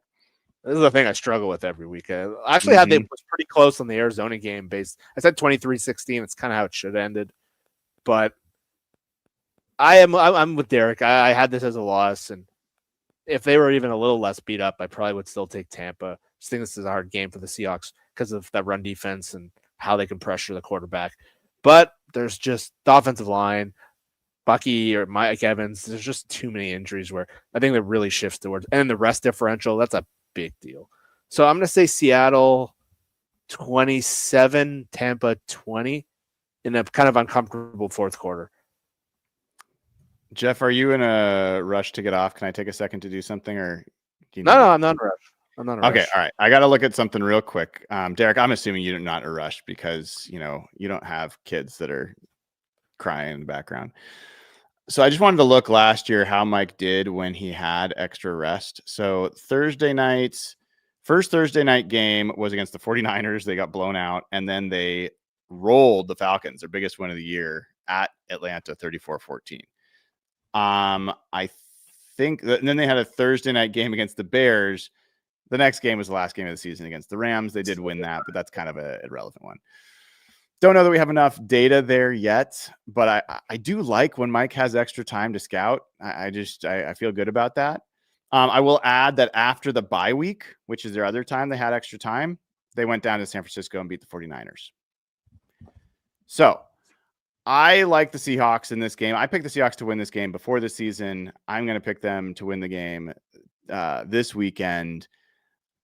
This is the thing I struggle with every week. I actually had it was pretty close on the Arizona game. I said 23-16. It's kind of how it should have ended. But I'm with Deryck. I had this as a loss, and if they were even a little less beat up, I probably would still take Tampa. I just think this is a hard game for the Seahawks because of that run defense and how they can pressure the quarterback. But there's just the offensive line, Bucky or Mike Evans. There's just too many injuries where I think that really shifts towards, and the rest differential, that's a big deal. So I'm going to say Seattle 27, Tampa 20 in a kind of uncomfortable fourth quarter. Jeff, are you in a rush to get off? Can I take a second to do something, or No, I'm not in a rush. I'm not in a okay, rush. all right. I got to look at something real quick. Deryck, I'm assuming you're not in a rush because you don't have kids that are crying in the background. So I just wanted to look last year how Mike did when he had extra rest. So first Thursday night game was against the 49ers. They got blown out, and then they rolled the Falcons, their biggest win of the year, at Atlanta 34-14. I think that, and then they had a Thursday night game against the Bears. The next game was the last game of the season against the Rams. They did win that, but that's kind of an irrelevant one. Don't know that we have enough data there yet, but I do like when Mike has extra time to scout. I feel good about that. I will add that after the bye week, which is their other time they had extra time, they went down to San Francisco and beat the 49ers. So I like the Seahawks in this game. I picked the Seahawks to win this game before the season. I'm going to pick them to win the game this weekend.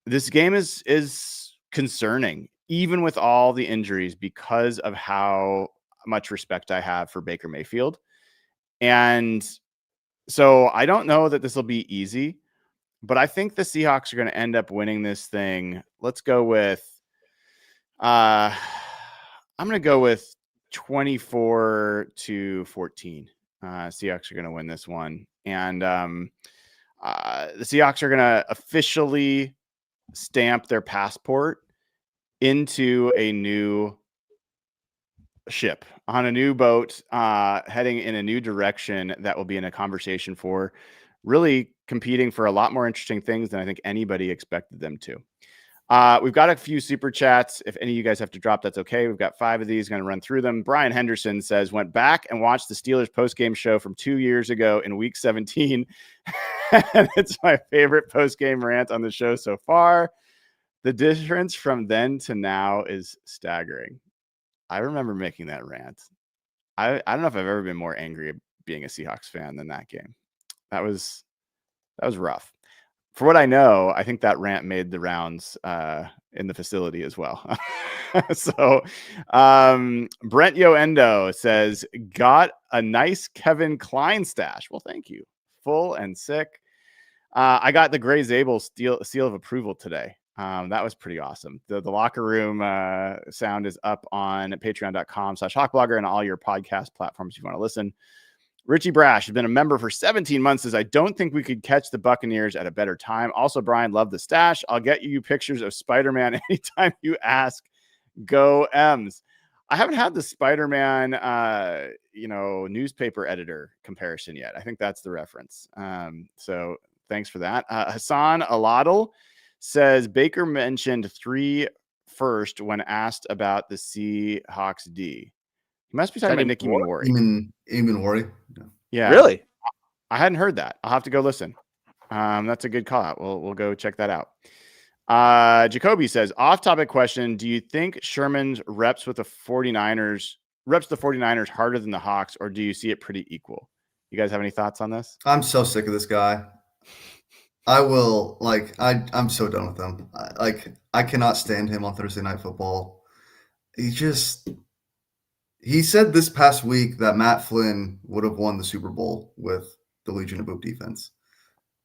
This game is concerning, even with all the injuries, because of how much respect I have for Baker Mayfield. And so I don't know that this will be easy, but I think the Seahawks are going to end up winning this thing. Let's go with, I'm going to go with 24-14. Seahawks are going to win this one. And the Seahawks are going to officially stamp their passport into a new ship on a new boat, heading in a new direction that will be in a conversation for really competing for a lot more interesting things than I think anybody expected them to. We've got a few super chats. If any of you guys have to drop, that's okay. We've got 5 of these. Going to run through them. Brian Henderson says, went back and watched the Steelers post-game show from 2 years ago in week 17. And it's my favorite post-game rant on the show so far. The difference from then to now is staggering. I remember making that rant. I don't know if I've ever been more angry being a Seahawks fan than that game. That was rough. For what I know, I think that rant made the rounds in the facility as well. So Brent Yoendo says, got a nice Kevin Klein stash. Well, thank you. Full and sick. I got the Gray Zabel seal of approval today. That was pretty awesome. The locker room sound is up on patreon.com/hawkblogger and all your podcast platforms if you want to listen. Richie Brash has been a member for 17 months. Says, I don't think we could catch the Buccaneers at a better time. Also, Brian, love the stash. I'll get you pictures of Spider-Man anytime you ask. Go M's. I haven't had the Spider-Man, newspaper editor comparison yet. I think that's the reference. So thanks for that. Hassan Aladal says Baker mentioned 3 first when asked about the Seahawks D. He must be talking about Nick Emmanwori. Emmanwori. Yeah. Really? I hadn't heard that. I'll have to go listen. That's a good call out. We'll go check that out. Jacoby says, off-topic question. Do you think Sherman's reps the 49ers harder than the Hawks, or do you see it pretty equal? You guys have any thoughts on this? I'm so sick of this guy. I'm so done with him. I cannot stand him on Thursday Night Football. He said this past week that Matt Flynn would have won the Super Bowl with the Legion of Boom defense.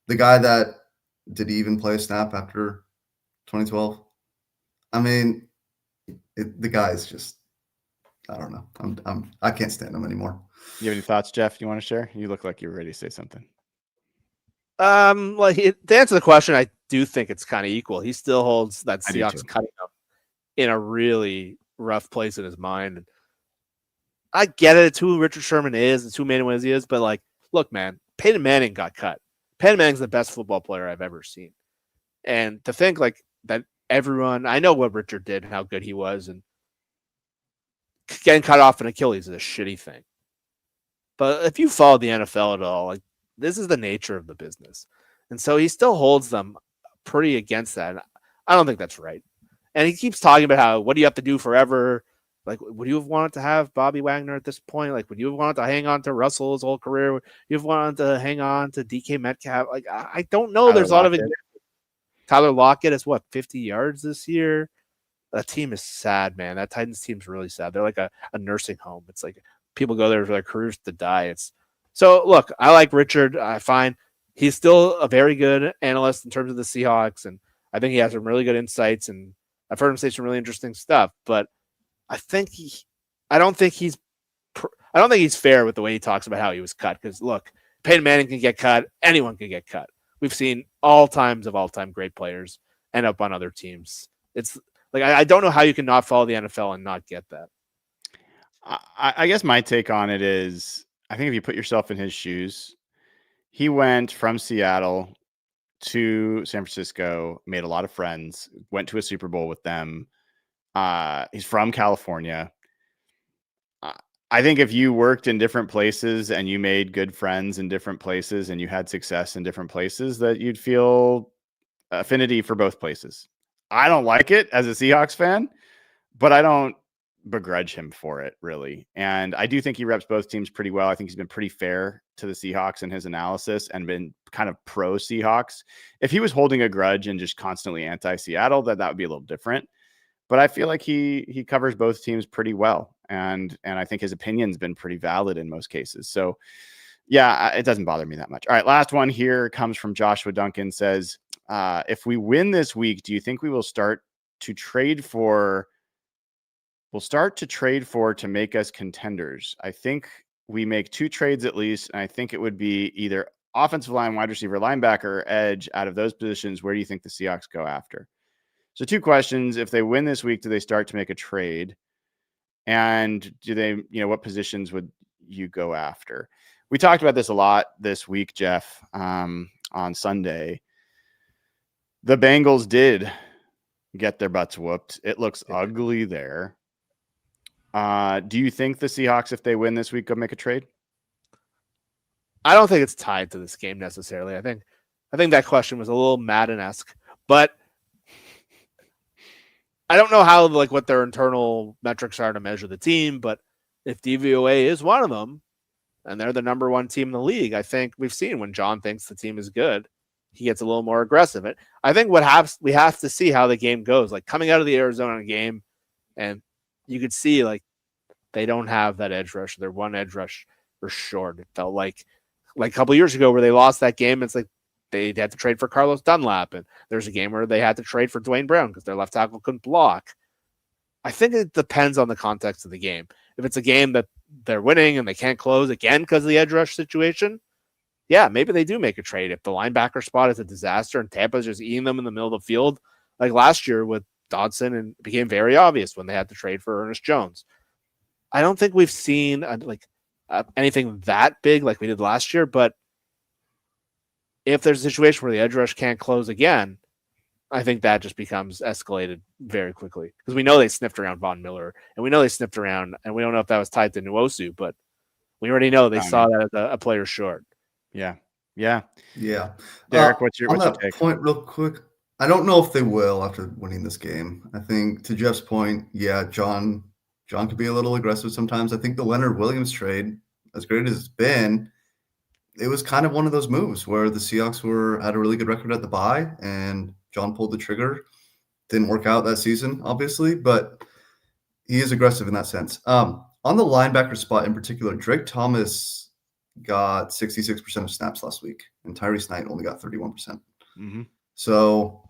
The guy that did he even play a snap after 2012? I mean, the guy is just, I don't know. I can't stand him anymore. You have any thoughts, Jeff? You want to share? You look like you're ready to say something. To answer the question, I do think it's kind of equal. He still holds that Seahawks cutting up in a really rough place in his mind. I get it. It's who Richard Sherman is. It's who Manning Wednesday is. But look, man, Peyton Manning got cut. Peyton Manning's the best football player I've ever seen. And to think that everyone, I know what Richard did and how good he was, and getting cut off an Achilles is a shitty thing. But if you follow the NFL at all, like this is the nature of the business. And so he still holds them pretty against that. And I don't think that's right. And he keeps talking about how, what do you have to do forever? Like, would you have wanted to have Bobby Wagner at this point? Like, would you have wanted to hang on to Russell his whole career? Would you have wanted to hang on to DK Metcalf? Like, I don't know. There's a lot of it. Tyler Lockett is 50 yards this year. That team is sad, man. That Titans team's really sad. They're like a nursing home. It's like people go there for their careers to die. So look, I like Richard. I find he's still a very good analyst in terms of the Seahawks, and I think he has some really good insights, and I've heard him say some really interesting stuff. But I don't think he's fair with the way he talks about how he was cut. Because look, Peyton Manning can get cut. Anyone can get cut. We've seen all-time great players end up on other teams. It's like, I don't know how you can not follow the NFL and not get that. I guess my take on it is, I think if you put yourself in his shoes, he went from Seattle to San Francisco, made a lot of friends, went to a Super Bowl with them. He's from California. I think if you worked in different places and you made good friends in different places and you had success in different places, that you'd feel affinity for both places. I don't like it as a Seahawks fan, but I don't begrudge him for it, really. And I do think he reps both teams pretty well. I think he's been pretty fair to the Seahawks in his analysis and been kind of pro Seahawks. If he was holding a grudge and just constantly anti-Seattle, that would be a little different. But I feel like he covers both teams pretty well. And I think his opinion's been pretty valid in most cases. So yeah, it doesn't bother me that much. All right, last one here comes from Joshua Duncan. Says, if we win this week, do you think we will start to trade for to make us contenders? I think we make 2 trades at least, and I think it would be either offensive line, wide receiver, linebacker, or edge. Out of those positions, where do you think the Seahawks go after? So 2 questions. If they win this week, do they start to make a trade? And do they, what positions would you go after? We talked about this a lot this week, Jeff, on Sunday. The Bengals did get their butts whooped. It looks ugly there. Do you think the Seahawks, if they win this week, go make a trade? I don't think it's tied to this game necessarily. I think that question was a little Madden-esque, but I don't know how, what their internal metrics are to measure the team, but if DVOA is one of them and they're the number 1 team in the league, I think we've seen when John thinks the team is good, he gets a little more aggressive. I think we have to see how the game goes. Like coming out of the Arizona game, and you could see they don't have that edge rush. Their one edge rush for short. It felt like a couple of years ago where they lost that game. It's like they had to trade for Carlos Dunlap, and there's a game where they had to trade for Dwayne Brown because their left tackle couldn't block. I think it depends on the context of the game. If it's a game that they're winning and they can't close again because of the edge rush situation, yeah, maybe they do make a trade. If the linebacker spot is a disaster and Tampa's just eating them in the middle of the field, like last year with Dodson, and it became very obvious when they had to trade for Ernest Jones. I don't think we've seen anything that big like we did last year, but if there's a situation where the edge rush can't close again, I think that just becomes escalated very quickly because we know they sniffed around Von Miller and we know they sniffed around, and we don't know if that was tied to Nwosu, but we already know they saw that as a player short. Yeah. Deryck, what's your take? Point real quick? I don't know if they will after winning this game. I think to Jeff's point, yeah, John could be a little aggressive sometimes. I think the Leonard Williams trade, as great as it's been, it was kind of one of those moves where the Seahawks had a really good record at the bye, and John pulled the trigger. Didn't work out that season, obviously, but he is aggressive in that sense. On the linebacker spot in particular, Drake Thomas got 66% of snaps last week, and Tyrese Knight only got 31%. Mm-hmm. So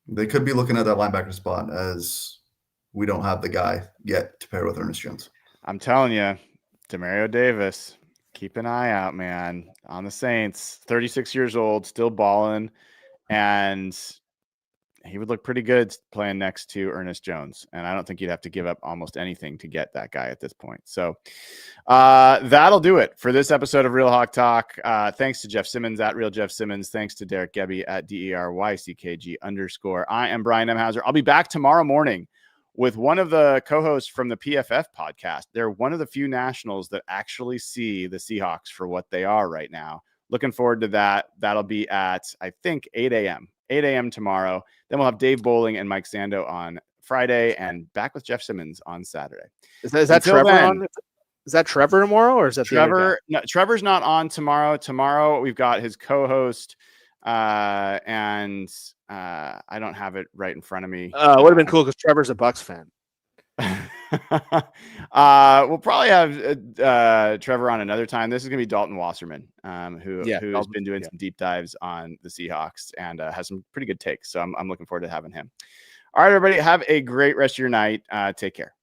they could be looking at that linebacker spot as we don't have the guy yet to pair with Ernest Jones. I'm telling you, Demario Davis, keep an eye out, man, on the Saints. 36 years old, still balling, and he would look pretty good playing next to Ernest Jones. And I don't think you'd have to give up almost anything to get that guy at this point. So that'll do it for this episode of Real Hawk Talk. Thanks to Jeff Simmons at Real Jeff Simmons. Thanks to Deryck Gebe at DERYCKG_. I am Brian Emhauser. I'll be back tomorrow morning with one of the co-hosts from the PFF podcast. They're one of the few nationals that actually see the Seahawks for what they are right now. Looking forward to that. That'll be at, I think, 8 a.m. tomorrow. Then we'll have Dave Bowling and Mike Sando on Friday and back with Jeff Simmons on Saturday. Is that Until Trevor then, on? Is that Trevor tomorrow, or is that Trevor? No, Trevor's not on tomorrow. Tomorrow we've got his co-host, and I don't have it right in front of me. It would have been cool because Trevor's a Bucs fan. We'll probably have Trevor on another time. This is gonna be Dalton Wasserman, who has been doing some deep dives on the Seahawks and has some pretty good takes. So I'm looking forward to having him. All right, everybody, have a great rest of your night. Take care.